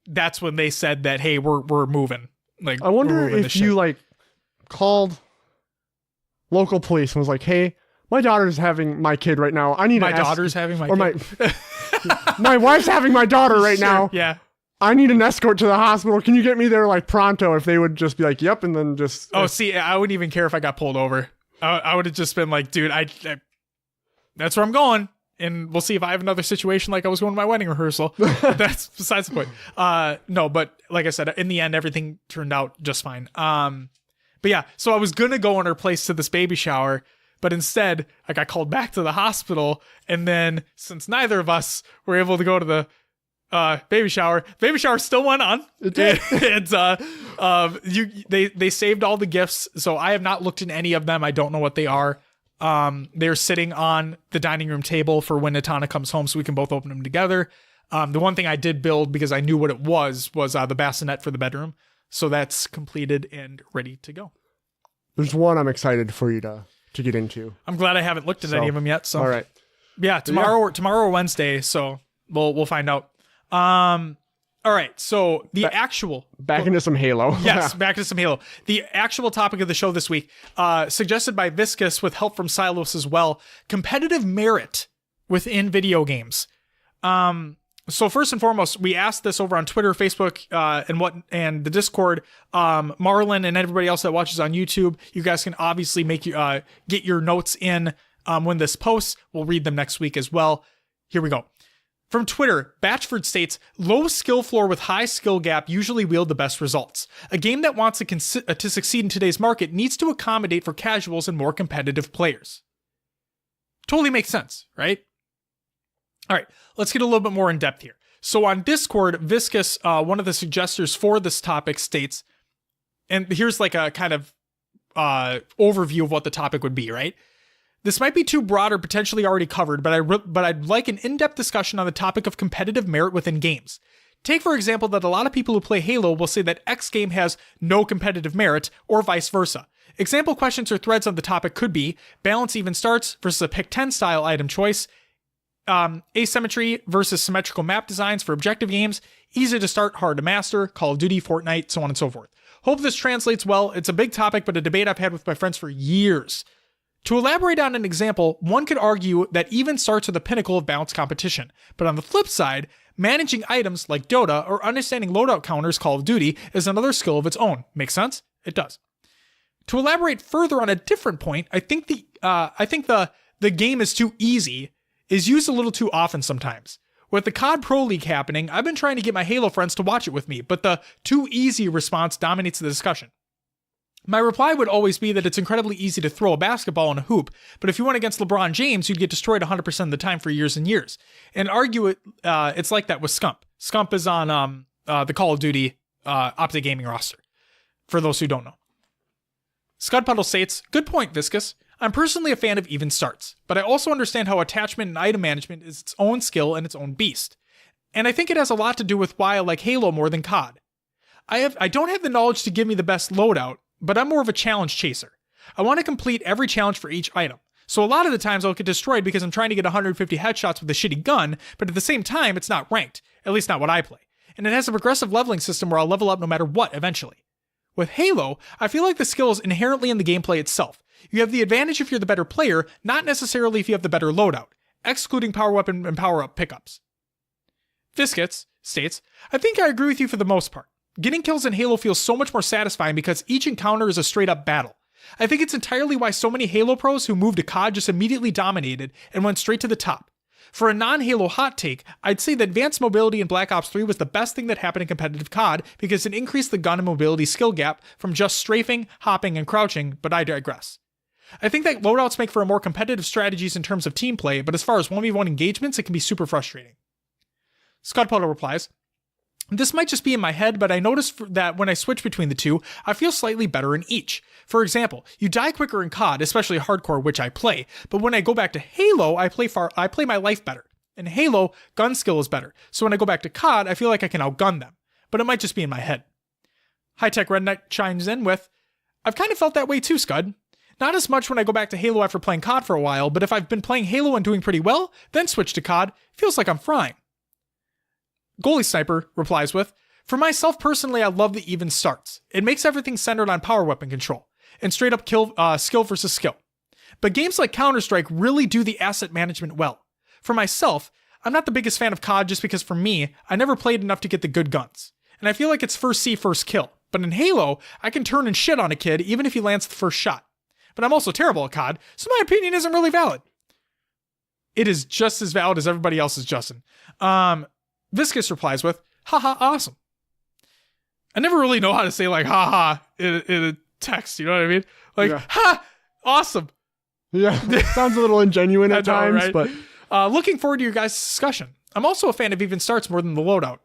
that's when they said that, hey, we're moving. Like, I wonder if you like called local police and was like, hey, my daughter's having my kid right now. I need my daughter's having my kid. My wife's having my daughter right now. Yeah. I need an escort to the hospital. Can you get me there like pronto? If they would just be like, yep. And then just. Oh, see, I wouldn't even care if I got pulled over. I would have just been like, dude, I that's where I'm going. And we'll see if I have another situation like I was going to my wedding rehearsal. That's besides the point. No, but like I said, in the end, everything turned out just fine. But yeah, so I was going to go in her place to this baby shower, but instead I got called back to the hospital. And then since neither of us were able to go to the baby shower still went on. It did. They saved all the gifts. So I have not looked in any of them. I don't know what they are. They're sitting on the dining room table for when Natana comes home so we can both open them together. The one thing I did build because I knew what it was the bassinet for the bedroom. So that's completed and ready to go. There's one I'm excited for you to get into. I'm glad I haven't looked at any of them yet. So all right. Yeah, tomorrow or Wednesday. So we'll find out. All right, so back into some Halo. Yes, back into some Halo. The actual topic of the show this week, suggested by Viscus with help from Silos as well, competitive merit within video games. So first and foremost, we asked this over on Twitter, Facebook, and the Discord. Marlon and everybody else that watches on YouTube, you guys can obviously get your notes in when this posts. We'll read them next week as well. Here we go. From Twitter, Batchford states, low skill floor with high skill gap usually wield the best results. A game that wants to succeed in today's market needs to accommodate for casuals and more competitive players. Totally makes sense, right? All right, let's get a little bit more in depth here. So on Discord, Viscus, one of the suggestors for this topic states, and here's like a kind of overview of what the topic would be, right? This might be too broad or potentially already covered, but I'd like an in-depth discussion on the topic of competitive merit within games. Take, for example, that a lot of people who play Halo will say that X game has no competitive merit, or vice versa. Example questions or threads on the topic could be balance even starts versus a pick 10 style item choice, asymmetry versus symmetrical map designs for objective games, easy to start, hard to master, Call of Duty, Fortnite, so on and so forth. Hope this translates well. It's a big topic, but a debate I've had with my friends for years. To elaborate on an example, one could argue that even starts are the pinnacle of balanced competition. But on the flip side, managing items like Dota or understanding loadout counters Call of Duty is another skill of its own. Make sense? It does. To elaborate further on a different point, I think the game is too easy is used a little too often sometimes. With the COD Pro League happening, I've been trying to get my Halo friends to watch it with me, but the too easy response dominates the discussion. My reply would always be that it's incredibly easy to throw a basketball in a hoop, but if you went against LeBron James, you'd get destroyed 100% of the time for years and years. And argue it's like that with Scump. Scump is on the Call of Duty Optic Gaming roster, for those who don't know. Scud Puddle states, good point, Viscous. I'm personally a fan of even starts, but I also understand how attachment and item management is its own skill and its own beast. And I think it has a lot to do with why I like Halo more than COD. I don't have the knowledge to give me the best loadout, but I'm more of a challenge chaser. I want to complete every challenge for each item. So a lot of the times I'll get destroyed because I'm trying to get 150 headshots with a shitty gun, but at the same time, it's not ranked. At least not what I play. And it has a progressive leveling system where I'll level up no matter what eventually. With Halo, I feel like the skill is inherently in the gameplay itself. You have the advantage if you're the better player, not necessarily if you have the better loadout, excluding power weapon and power up pickups. Viscous states, I think I agree with you for the most part. Getting kills in Halo feels so much more satisfying because each encounter is a straight up battle. I think it's entirely why so many Halo pros who moved to COD just immediately dominated and went straight to the top. For a non-Halo hot take, I'd say that advanced mobility in Black Ops 3 was the best thing that happened in competitive COD because it increased the gun and mobility skill gap from just strafing, hopping, and crouching, but I digress. I think that loadouts make for a more competitive strategies in terms of team play, but as far as 1v1 engagements, it can be super frustrating. Scudpuddle replies, this might just be in my head, but I noticed that when I switch between the two, I feel slightly better in each. For example, you die quicker in COD, especially hardcore, which I play, but when I go back to Halo, I play my life better. In Halo, gun skill is better, so when I go back to COD, I feel like I can outgun them. But it might just be in my head. High Tech Redneck chimes in with, I've kind of felt that way too, Scud. Not as much when I go back to Halo after playing COD for a while, but if I've been playing Halo and doing pretty well, then switch to COD, feels like I'm frying. Goalie Sniper replies with, for myself personally, I love the even starts. It makes everything centered on power weapon control, and straight up skill versus skill. But games like Counter-Strike really do the asset management well. For myself, I'm not the biggest fan of COD just because for me, I never played enough to get the good guns. And I feel like it's first see, first kill. But in Halo, I can turn and shit on a kid even if he lands the first shot. But I'm also terrible at COD, so my opinion isn't really valid. It is just as valid as everybody else's, Justin. Viscous replies with, haha, awesome. I never really know how to say like haha in a text, you know what I mean? Like, yeah. Ha, awesome. Yeah, sounds a little ingenuine at times, right? But looking forward to your guys' discussion. I'm also a fan of even starts more than the loadout,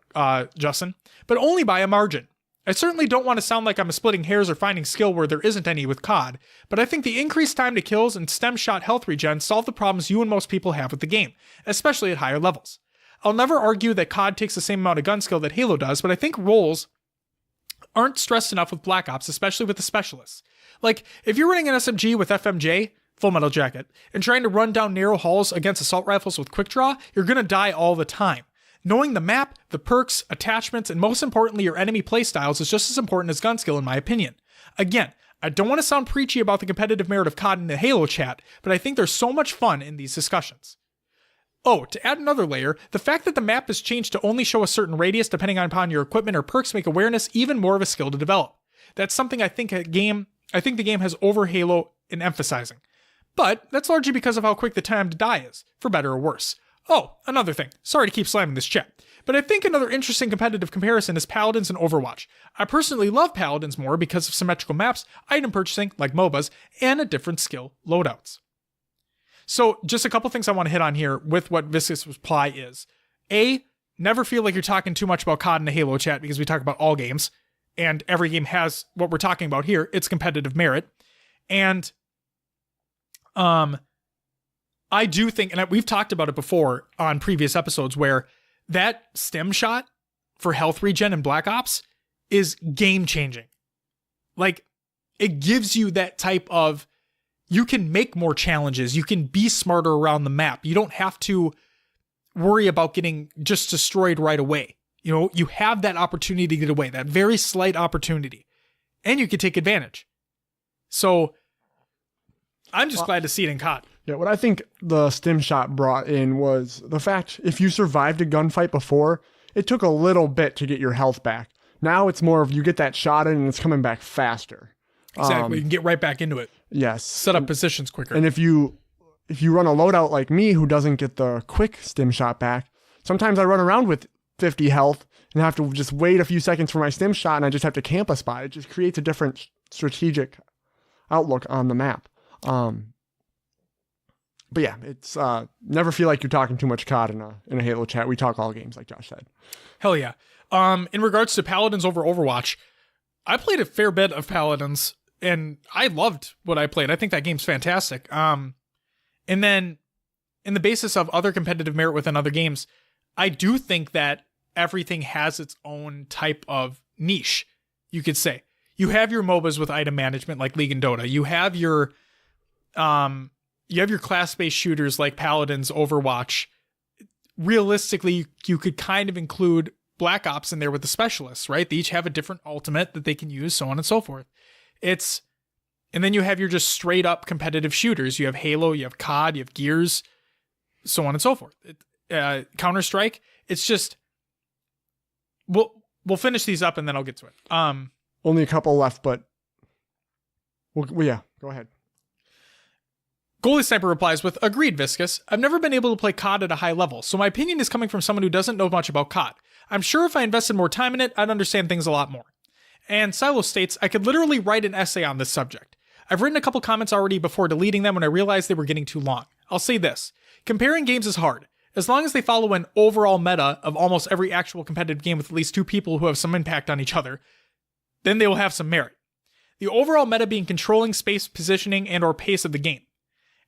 Justin, but only by a margin. I certainly don't want to sound like I'm splitting hairs or finding skill where there isn't any with COD, but I think the increased time to kills and stem shot health regen solve the problems you and most people have with the game, especially at higher levels. I'll never argue that COD takes the same amount of gun skill that Halo does, but I think roles aren't stressed enough with Black Ops, especially with the specialists. Like, if you're running an SMG with FMJ, Full Metal Jacket, and trying to run down narrow halls against assault rifles with quick draw, you're gonna die all the time. Knowing the map, the perks, attachments, and most importantly your enemy playstyles is just as important as gun skill in my opinion. Again, I don't want to sound preachy about the competitive merit of COD in the Halo chat, but I think there's so much fun in these discussions. Oh, to add another layer, the fact that the map is changed to only show a certain radius depending upon your equipment or perks make awareness even more of a skill to develop. That's something I think the game has over Halo in emphasizing. But that's largely because of how quick the time to die is, for better or worse. Oh, another thing. Sorry to keep slamming this chat, but I think another interesting competitive comparison is Paladins and Overwatch. I personally love Paladins more because of symmetrical maps, item purchasing, like MOBAs, and a different skill loadouts. So just a couple things I want to hit on here with what Viscous' reply is. A, never feel like you're talking too much about COD in the Halo chat because we talk about all games, and every game has what we're talking about here, its competitive merit. And I do think, and we've talked about it before on previous episodes, where that stem shot for health regen in Black Ops is game changing. Like, it gives you that type of, you can make more challenges. You can be smarter around the map. You don't have to worry about getting just destroyed right away. You know, you have that opportunity to get away, that very slight opportunity, and you can take advantage. So I'm just glad to see it in COD. Yeah, what I think the stem shot brought in was the fact if you survived a gunfight before, it took a little bit to get your health back. Now it's more of you get that shot in and it's coming back faster. Exactly. You can get right back into it. Yes. Set up positions quicker. And if you run a loadout like me who doesn't get the quick stem shot back, Sometimes I run around with 50 health and have to just wait a few seconds for my stim shot, and I just have to camp a spot. It just creates a different strategic outlook on the map. But yeah, it's never feel like you're talking too much COD in a Halo chat. We talk all games, like Josh said. Hell yeah. In regards to Paladins over Overwatch, I played a fair bit of Paladins, and I loved what I played. I think that game's fantastic. And then, in the basis of other competitive merit within other games, I do think that everything has its own type of niche, you could say. You have your MOBAs with item management like League and Dota. You have your class-based shooters like Paladins, Overwatch. Realistically, you could kind of include Black Ops in there with the specialists, right? They each have a different ultimate that they can use, so on and so forth. And then you have your just straight up competitive shooters. You have Halo, you have COD, you have Gears, so on and so forth. Counter-Strike. It's just, we'll finish these up and then I'll get to it. Only a couple left, but yeah, go ahead. Goalie Sniper replies with, agreed, Viscous. I've never been able to play COD at a high level, so my opinion is coming from someone who doesn't know much about COD. I'm sure if I invested more time in it, I'd understand things a lot more. And Silo states, I could literally write an essay on this subject. I've written a couple comments already before deleting them when I realized they were getting too long. I'll say this. Comparing games is hard. As long as they follow an overall meta of almost every actual competitive game with at least two people who have some impact on each other, then they will have some merit. The overall meta being controlling space, positioning, and or pace of the game.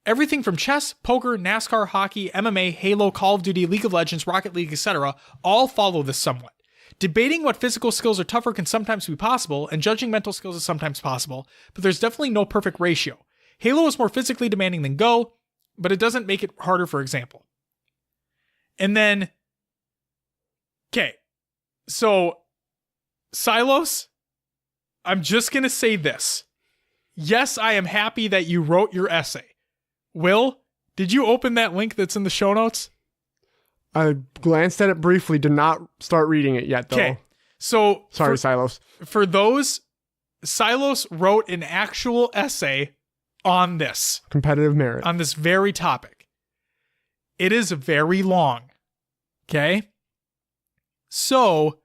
Everything from chess, poker, NASCAR, hockey, MMA, Halo, Call of Duty, League of Legends, Rocket League, etc. all follow this somewhat. Debating what physical skills are tougher can sometimes be possible, and judging mental skills is sometimes possible, but there's definitely no perfect ratio. Halo is more physically demanding than Go, but it doesn't make it harder, for example. And then, okay, so, Silos, I'm just going to say this. Yes, I am happy that you wrote your essay. Will, did you open that link that's in the show notes? I glanced at it briefly, did not start reading it yet, though. Okay, so... Sorry, Silos. For those, Silos wrote an actual essay on this. Competitive merit. On this very topic. It is very long. Okay? So,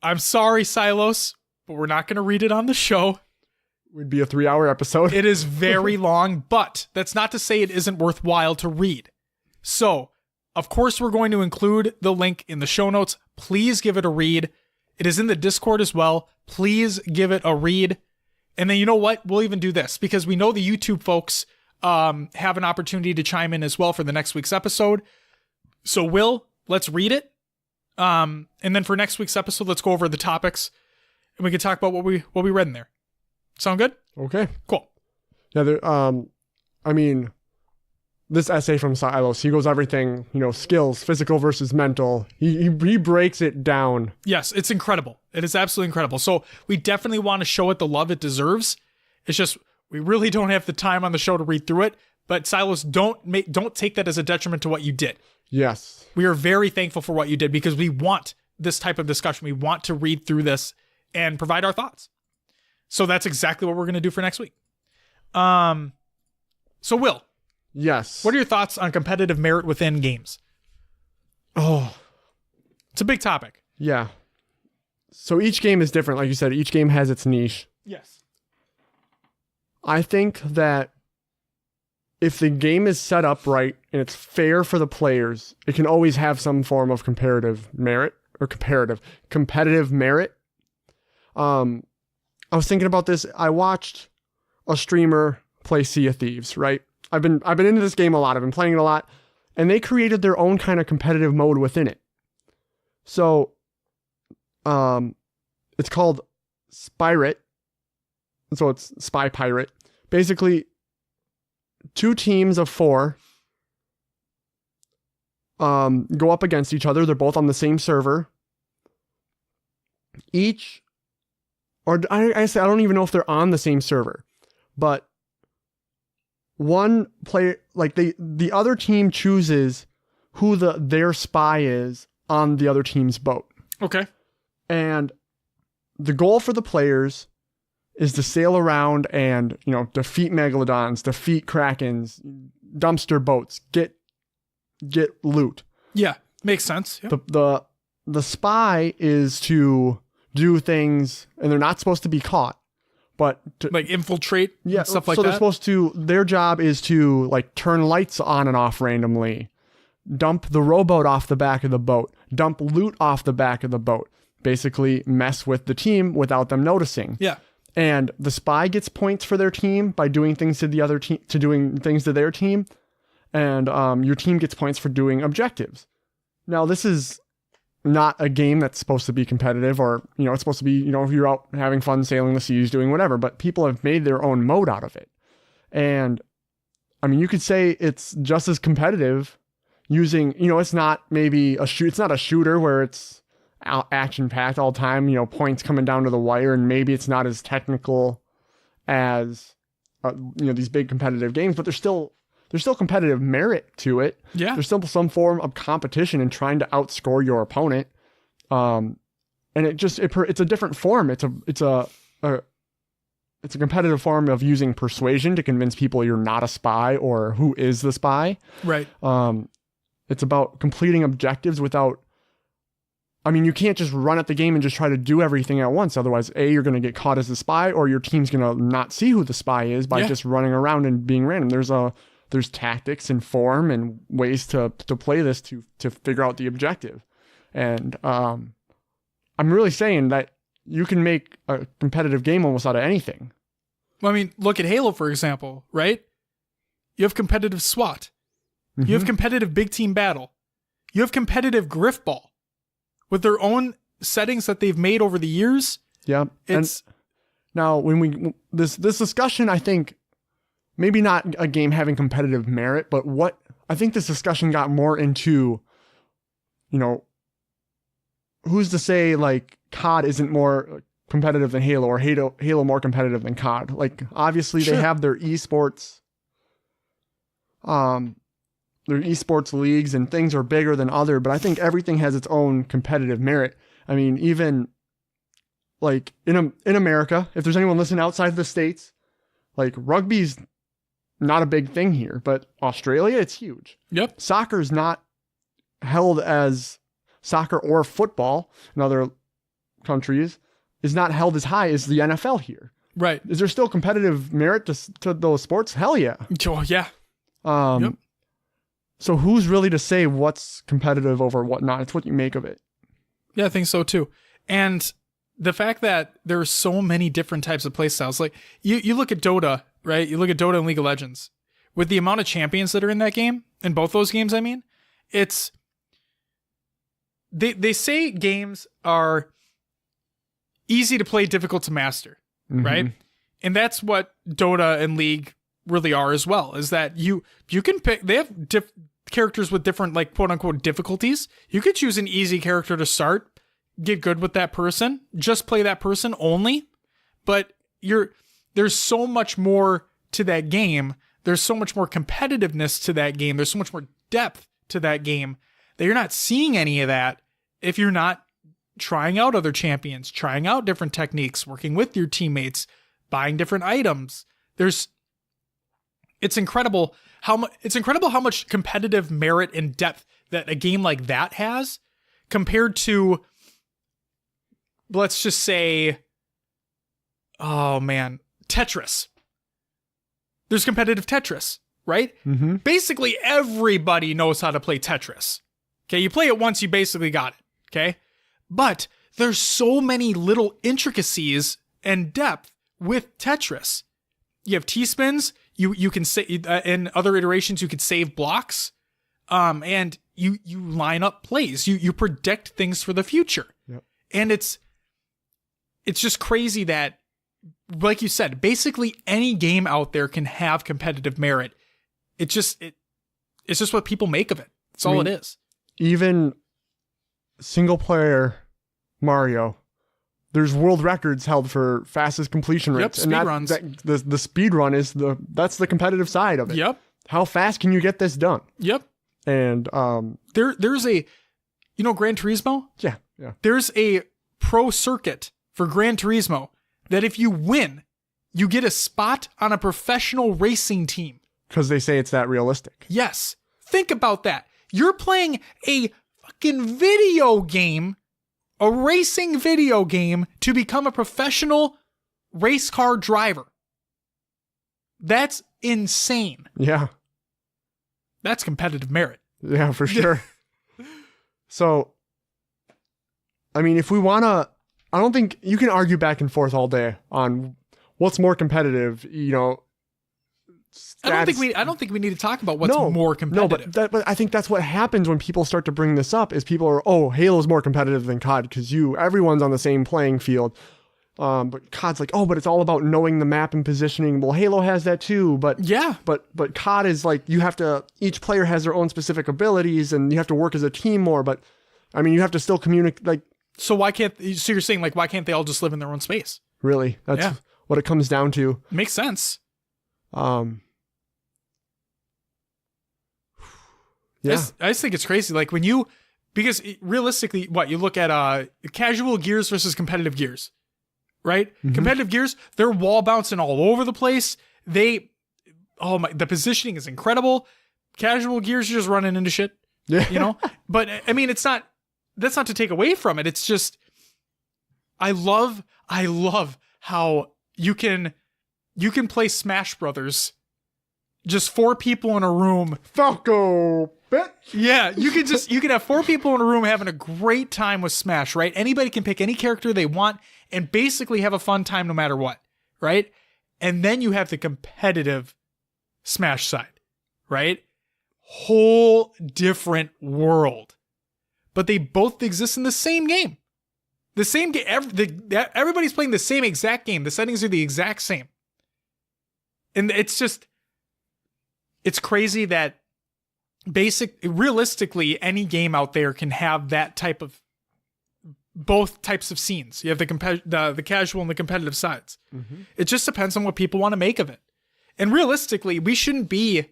I'm sorry, Silos, but we're not going to read it on the show. Would be a 3-hour episode. It is very long, but that's not to say it isn't worthwhile to read. So, of course, we're going to include the link in the show notes. Please give it a read. It is in the Discord as well. Please give it a read. And then you know what? We'll even do this because we know the YouTube folks have an opportunity to chime in as well for the next week's episode. So, Will, let's read it. And then for next week's episode, let's go over the topics and we can talk about what we read in there. Sound good? Okay. Cool. Yeah, this essay from Silos, he goes everything, skills, physical versus mental. He breaks it down. Yes, it's incredible. It is absolutely incredible. So we definitely want to show it the love it deserves. It's just, we really don't have the time on the show to read through it. But Silos, don't take that as a detriment to what you did. Yes. We are very thankful for what you did because we want this type of discussion. We want to read through this and provide our thoughts. So that's exactly what we're going to do for next week. So Will. Yes. What are your thoughts on competitive merit within games? Oh. It's a big topic. Yeah. So each game is different. Like you said, each game has its niche. Yes. I think that if the game is set up right and it's fair for the players, it can always have some form of competitive merit. I was thinking about this. I watched a streamer play Sea of Thieves, right? I've been into this game a lot. I've been playing it a lot. And they created their own kind of competitive mode within it. So, it's called Spirate. So it's Spy Pirate. Basically, 2 teams of 4 go up against each other. They're both on the same server. I don't even know if they're on the same server, but one player, like the other team chooses who their spy is on the other team's boat. Okay. And the goal for the players is to sail around and, defeat megalodons, defeat krakens, dumpster boats, get loot. Yeah. Makes sense. Yeah. The spy is to do things, and they're not supposed to be caught, but to, like infiltrate and stuff like so that. they're supposed to. Their job is to like turn lights on and off randomly, dump the rowboat off the back of the boat, dump loot off the back of the boat, basically mess with the team without them noticing. Yeah. And the spy gets points for their team by doing things to the other team, to doing things to their team. And your team gets points for doing objectives. Now, this is not a game that's supposed to be competitive, or, it's supposed to be, if you're out having fun sailing the seas, doing whatever, but people have made their own mode out of it. And I mean, you could say it's just as competitive using, it's not maybe it's not a shooter where it's action packed all the time, points coming down to the wire, and maybe it's not as technical as, these big competitive games, but there's still competitive merit to it. Yeah. There's still some form of competition in trying to outscore your opponent. And it's a different form. It's a competitive form of using persuasion to convince people you're not a spy or who is the spy. Right. It's about completing objectives without, you can't just run at the game and just try to do everything at once. Otherwise, you're going to get caught as the spy, or your team's going to not see who the spy is by just running around and being random. There's tactics and form and ways to play this to figure out the objective. And I'm really saying that you can make a competitive game almost out of anything. Well, look at Halo, for example, right? You have competitive SWAT. Mm-hmm. You have competitive big team battle. You have competitive Griffball with their own settings that they've made over the years. Yeah. And now when this discussion, I think, maybe not a game having competitive merit, but I think this discussion got more into, who's to say like COD isn't more competitive than Halo, or Halo more competitive than COD. Like, obviously they have their esports, leagues, and things are bigger than other, but I think everything has its own competitive merit. Even like in America, if there's anyone listening outside of the States, like rugby's not a big thing here, but Australia, it's huge. Yep. Soccer's not held as soccer, or football in other countries is not held as high as the NFL here. Right. Is there still competitive merit to those sports? Hell yeah. Oh, yeah. Yep. So who's really to say what's competitive over what not? It's what you make of it. Yeah, I think so too. And the fact that there's so many different types of play styles, like you look at Dota, right? You look at Dota and League of Legends. With the amount of champions that are in that game, in both those games, it's... They say games are easy to play, difficult to master, right? And that's what Dota and League really are as well, is that you can pick... They have characters with different, like, quote-unquote difficulties. You could choose an easy character to start, get good with that person, just play that person only, but there's so much more to that game. There's so much more competitiveness to that game. There's so much more depth to that game that you're not seeing any of that if you're not trying out other champions, trying out different techniques, working with your teammates, buying different items. It's incredible how much competitive merit and depth that a game like that has compared to, let's just say, Tetris. There's competitive Tetris, right? Mm-hmm. Basically, everybody knows how to play Tetris. Okay, you play it once, you basically got it. Okay, but there's so many little intricacies and depth with Tetris. You have T-spins. You can say in other iterations you could save blocks, and you line up plays. You predict things for the future. Yep. And it's just crazy that, like you said, basically any game out there can have competitive merit. It's just what people make of it. That's all it is. Even single player Mario, there's world records held for fastest completion rates. Yep, speed runs. The speed run is that's the competitive side of it. Yep. How fast can you get this done? Yep. And there's a, Gran Turismo? Yeah. There's a pro circuit for Gran Turismo that if you win, you get a spot on a professional racing team. Because they say it's that realistic. Yes. Think about that. You're playing a fucking video game, a racing video game, to become a professional race car driver. That's insane. Yeah. That's competitive merit. Yeah, for sure. So, I mean, if we want to, I don't think you can argue back and forth all day on what's more competitive, you know. I don't think we need to talk about what's more competitive. No, but I think that's what happens when people start to bring this up is people are, oh, Halo's more competitive than COD because everyone's on the same playing field. But COD's like, oh, but it's all about knowing the map and positioning. Well, Halo has that too, but yeah. But COD is like each player has their own specific abilities and you have to work as a team more. But I mean, you have to still communicate. Like, so you're saying like, why can't they all just live in their own space? Really, that's what it comes down to. Makes sense. Yeah. I just think it's crazy. Like because realistically, you look at casual Gears versus competitive Gears. Right? Mm-hmm. Competitive Gears, they're wall bouncing all over the place. The positioning is incredible. Casual Gears, you're just running into shit. Yeah. You know? But I mean, that's not to take away from it. It's just, I love how you can play Smash Brothers, just 4 people in a room. Falco, bitch. Yeah, you can have 4 people in a room having a great time with Smash, right? Anybody can pick any character they want and basically have a fun time no matter what, right? And then you have the competitive Smash side, right? Whole different world. But they both exist in the same game. The same game. Everybody's playing the same exact game. The settings are the exact same. And it's crazy that realistically, any game out there can have that type of, both types of scenes. You have the casual and the competitive sides. Mm-hmm. It just depends on what people want to make of it. And realistically, we shouldn't be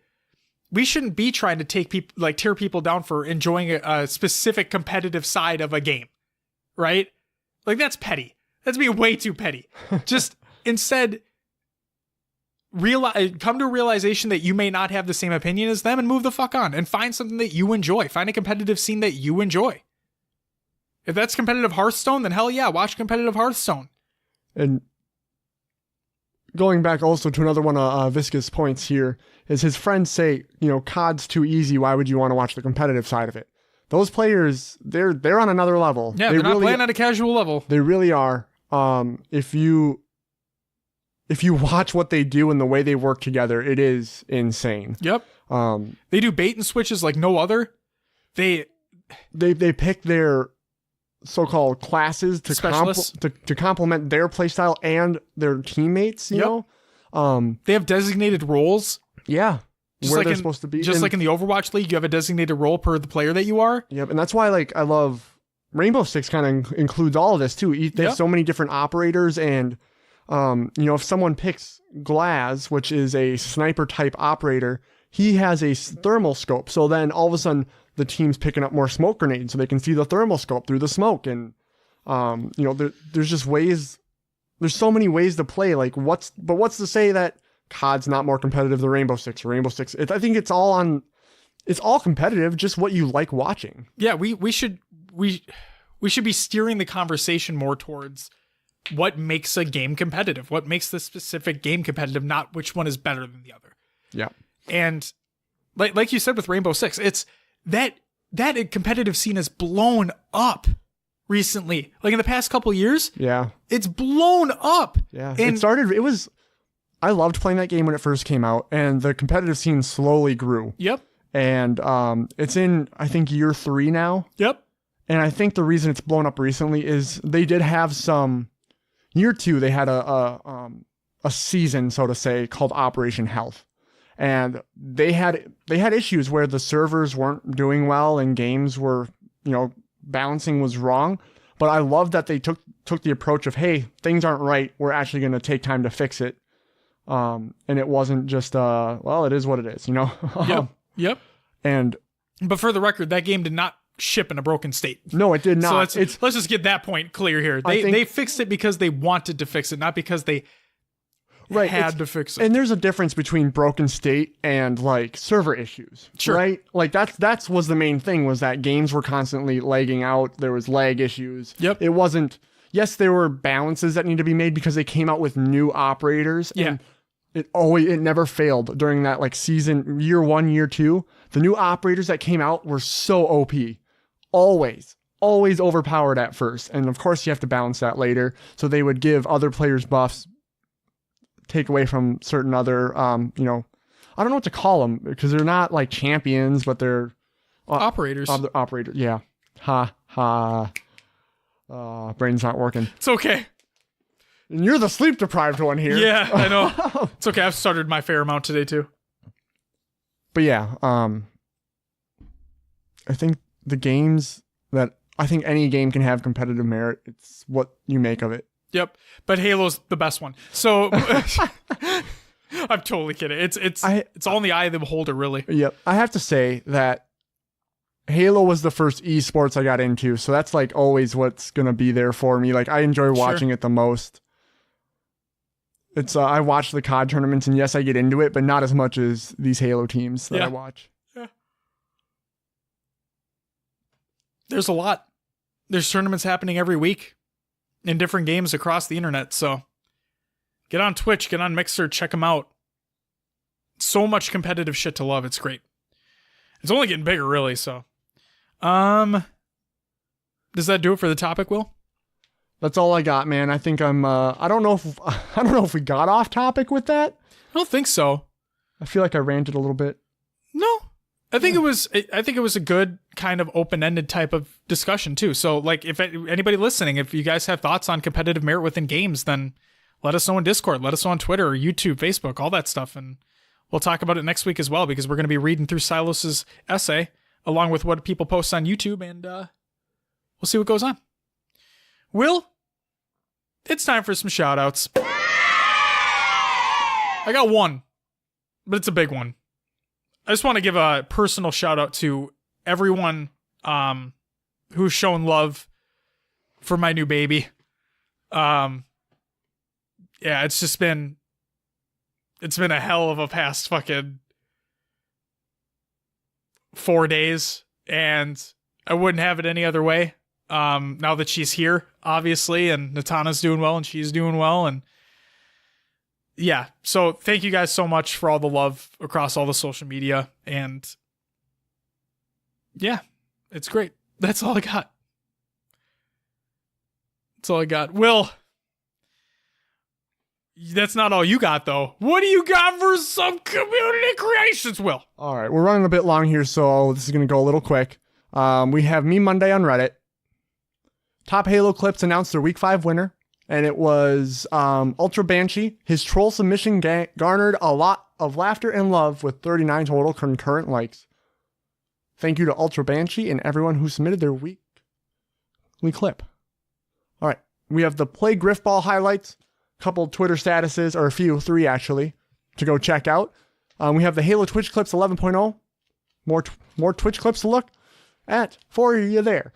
trying to tear people down for enjoying a specific competitive side of a game, right? Like, that's petty. That's being way too petty. Just instead, come to a realization that you may not have the same opinion as them and move the fuck on and find something that you enjoy. Find a competitive scene that you enjoy. If that's competitive Hearthstone, then hell yeah, watch competitive Hearthstone. And going back also to another one of Visca's points here is his friends say, you know, COD's too easy. Why would you want to watch the competitive side of it? Those players, they're on another level. Yeah, they're not playing at a casual level. They really are. If you watch what they do and the way they work together, it is insane. Yep. They do bait and switches like no other. They pick their so-called classes to complement their playstyle and their teammates, you know? They have designated roles. Yeah. Where they're supposed to be. Just like in the Overwatch League, you have a designated role per the player that you are. Yep. And that's why I love Rainbow Six kind of includes all of this too. They have so many different operators and, you know, if someone picks Glaz, which is a sniper type operator, he has a thermal scope. So then all of a sudden the team's picking up more smoke grenades so they can see the thermal scope through the smoke. And, you know, there's just ways, there's so many ways to play. Like what's to say that COD's not more competitive than Rainbow Six or Rainbow Six? I think it's all competitive, just what you like watching. Yeah. We should be steering the conversation more towards what makes a game competitive, what makes the specific game competitive, not which one is better than the other. Yeah. And like you said with Rainbow Six, it's that competitive scene has blown up recently. Like in the past couple of years. Yeah. It's blown up. Yeah. And I loved playing that game when it first came out, and the competitive scene slowly grew. Yep. And it's in, I think, year 3 now. Yep. And I think the reason it's blown up recently is they did have some. Year 2, they had a season, so to say, called Operation Health, and they had issues where the servers weren't doing well and games were, you know, balancing was wrong. But I love that they took the approach of, hey, things aren't right. We're actually going to take time to fix it. And it wasn't just well, it is what it is, you know. Yep. But for the record, that game did not ship in a broken state. No, it did not. So let's just get that point clear here. They fixed it because they wanted to fix it, not because they Right. Had to fix it. And there's a difference between broken state and like server issues. Sure. Right? Like that's was the main thing, was that games were constantly lagging out. There was lag issues. Yep. It wasn't, yes, there were balances that need to be made because they came out with new operators. Yeah. And it never failed during that like season, year 1, year 2. The new operators that came out were so OP. Always overpowered at first. And of course you have to balance that later. So they would give other players buffs, take away from certain other, I don't know what to call them, because they're not like champions, but they're Operators. Operators. Yeah. Brain's not working. It's okay. And you're the sleep deprived one here. Yeah, I know. It's okay. I've started my fair amount today too. But yeah, I think any game can have competitive merit. It's what you make of it. Yep. But Halo's the best one. So I'm totally kidding. It's all in the eye of the beholder, really. Yep. I have to say that Halo was the first esports I got into, so that's like always what's gonna be there for me. Like I enjoy watching it the most. It's I watch the COD tournaments, and yes, I get into it, but not as much as these Halo teams that I watch. Yeah. There's a lot. There's tournaments happening every week in different games across the internet. So get on Twitch, get on Mixer, check them out. So much competitive shit to love. It's great. It's only getting bigger, really. So, does that do it for the topic, Will? That's all I got, man. I think I don't know if we got off topic with that. I don't think so. I feel like I ranted a little bit. No. I think it was a good kind of open-ended type of discussion too. So like if anybody listening, if you guys have thoughts on competitive merit within games, then let us know in Discord, let us know on Twitter or YouTube, Facebook, all that stuff. And we'll talk about it next week as well, because we're going to be reading through Silas's essay along with what people post on YouTube, and we'll see what goes on. Will, it's time for some shoutouts. I got one, but it's a big one. I just want to give a personal shout out to everyone who's shown love for my new baby. Yeah, it's been a hell of a past fucking 4 days, and I wouldn't have it any other way. Now that she's here, obviously, and Natana's doing well and she's doing well, and yeah, so thank you guys so much for all the love across all the social media, and yeah, it's great. That's all I got. Will, that's not all you got, though. What do you got for some community creations, Will? All right, we're running a bit long here, so this is going to go a little quick. We have Meme Monday on Reddit. Top Halo Clips announced their Week 5 winner, and it was Ultra Banshee. His troll submission garnered a lot of laughter and love with 39 total concurrent likes. Thank you to Ultra Banshee and everyone who submitted their weekly clip. All right, we have the Play Griffball highlights, a couple Twitter statuses, or three actually, to go check out. We have the Halo Twitch Clips 11.0. More Twitch clips to look at for you there.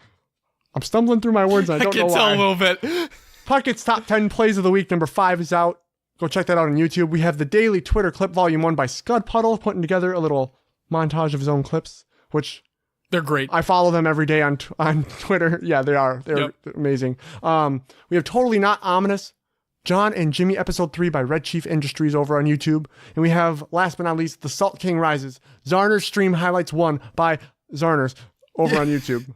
I'm stumbling through my words. And I don't know why. I can tell a little bit. Puckett's Top 10 Plays of the Week, number 5 is out. Go check that out on YouTube. We have the Daily Twitter Clip Volume 1 by Scud Puddle, putting together a little montage of his own clips, which they're great. I follow them every day on Twitter. Yeah, they are. They're amazing. We have Totally Not Ominous, John and Jimmy Episode 3 by Red Chief Industries over on YouTube. And we have, last but not least, The Salt King Rises, Zarner's Stream Highlights 1 by Zarner's over on YouTube.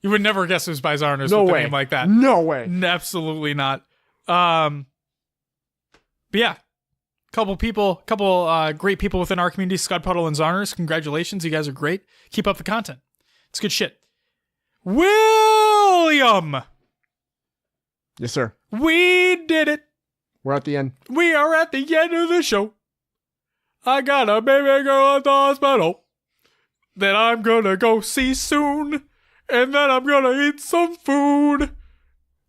You would never guess it was by Zarner's with a way. name like that. No way. Absolutely not. But yeah, couple great people within our community, Scud Puddle and Zarner's. Congratulations, you guys are great. Keep up the content. It's good shit. William! Yes, sir. We did it. We're at the end. We are at the end of the show. I got a baby girl at the hospital that I'm gonna go see soon. And then I'm gonna eat some food.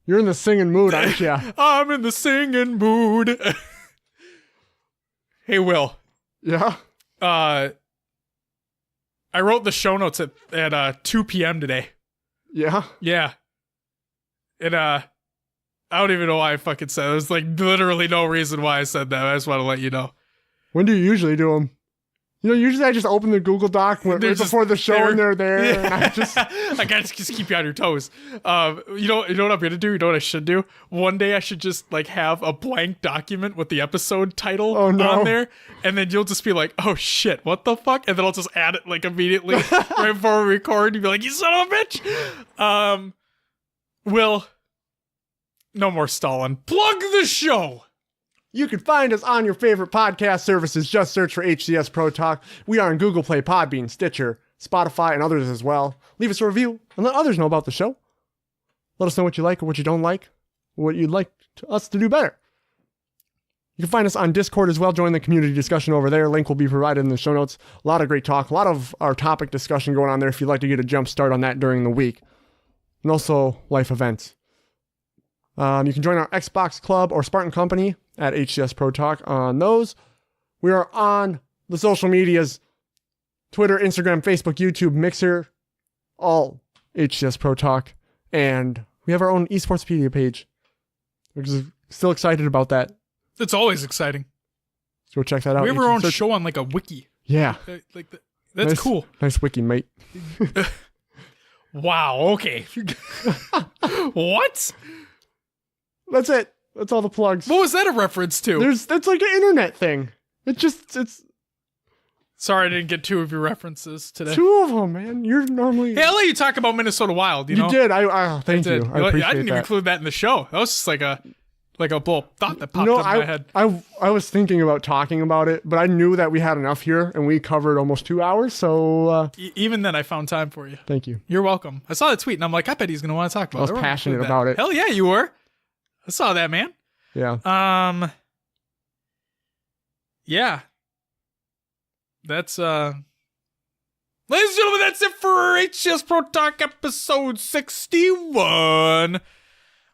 You're in the singing mood, aren't you? I'm in the singing mood. Hey, Will. Yeah? I wrote the show notes at 2 p.m. today. Yeah? Yeah. And I don't even know why I fucking said it. There's like literally no reason why I said that. I just want to let you know. When do you usually do them? Usually I just open the Google Doc right before the show and they're there. Yeah. And I gotta just keep you on your toes. You know what I'm gonna do? You know what I should do? One day I should just like have a blank document with the episode title on there, and then you'll just be like, "Oh shit, what the fuck?" And then I'll just add it like immediately right before we record. You'd be like, "You son of a bitch!" Will, no more stalling. Plug the show. You can find us on your favorite podcast services. Just search for HCS Pro Talk. We are on Google Play, Podbean, Stitcher, Spotify, and others as well. Leave us a review and let others know about the show. Let us know what you like or what you don't like, what you'd like us to do better. You can find us on Discord as well. Join the community discussion over there. Link will be provided in the show notes. A lot of great talk. A lot of our topic discussion going on there if you'd like to get a jump start on that during the week. And also life events. You can join our Xbox Club or Spartan Company at HCS Pro Talk on those. We are on the social medias, Twitter, Instagram, Facebook, YouTube, Mixer, all HCS Pro Talk. And we have our own eSportspedia page. We're still excited about that. It's always exciting. So go check that out. We have our own show on like a wiki. Yeah. That's nice, cool. Nice wiki, mate. Wow, okay. What? That's it. That's all the plugs. What was that a reference to? It's like an internet thing. It's. Sorry, I didn't get two of your references today. Two of them, man. You're normally. Hey, I let you talk about Minnesota Wild. You know? Did. Thank you. I appreciate I didn't even include that in the show. That was just like a little thought that popped up in my head. I was thinking about talking about it, but I knew that we had enough here, and we covered almost 2 hours. So even then, I found time for you. Thank you. You're welcome. I saw the tweet, and I'm like, I bet he's gonna want to talk about it. I was passionate about it. Hell yeah, you were. I saw that, man. Yeah. Yeah. That's ladies and gentlemen, that's it for HCS Pro Talk episode 61. I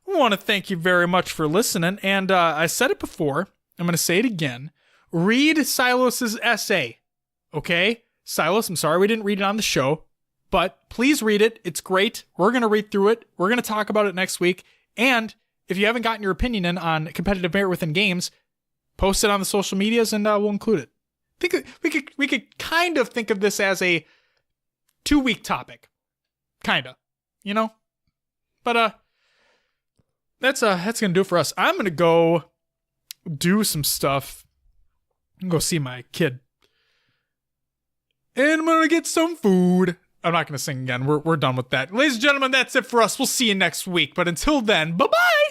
want to thank you very much for listening, and I said it before, I'm going to say it again. Read Silos's essay, okay? Silos, I'm sorry we didn't read it on the show, but please read it. It's great. We're going to read through it. We're going to talk about it next week, and if you haven't gotten your opinion in on competitive merit within games, post it on the social medias, and we'll include it. I think we could kind of think of this as a 2-week topic, kind of, you know. But that's gonna do it for us. I'm gonna go do some stuff. I'm gonna go see my kid, and I'm gonna get some food. I'm not gonna sing again. We're done with that, ladies and gentlemen. That's it for us. We'll see you next week. But until then, bye bye.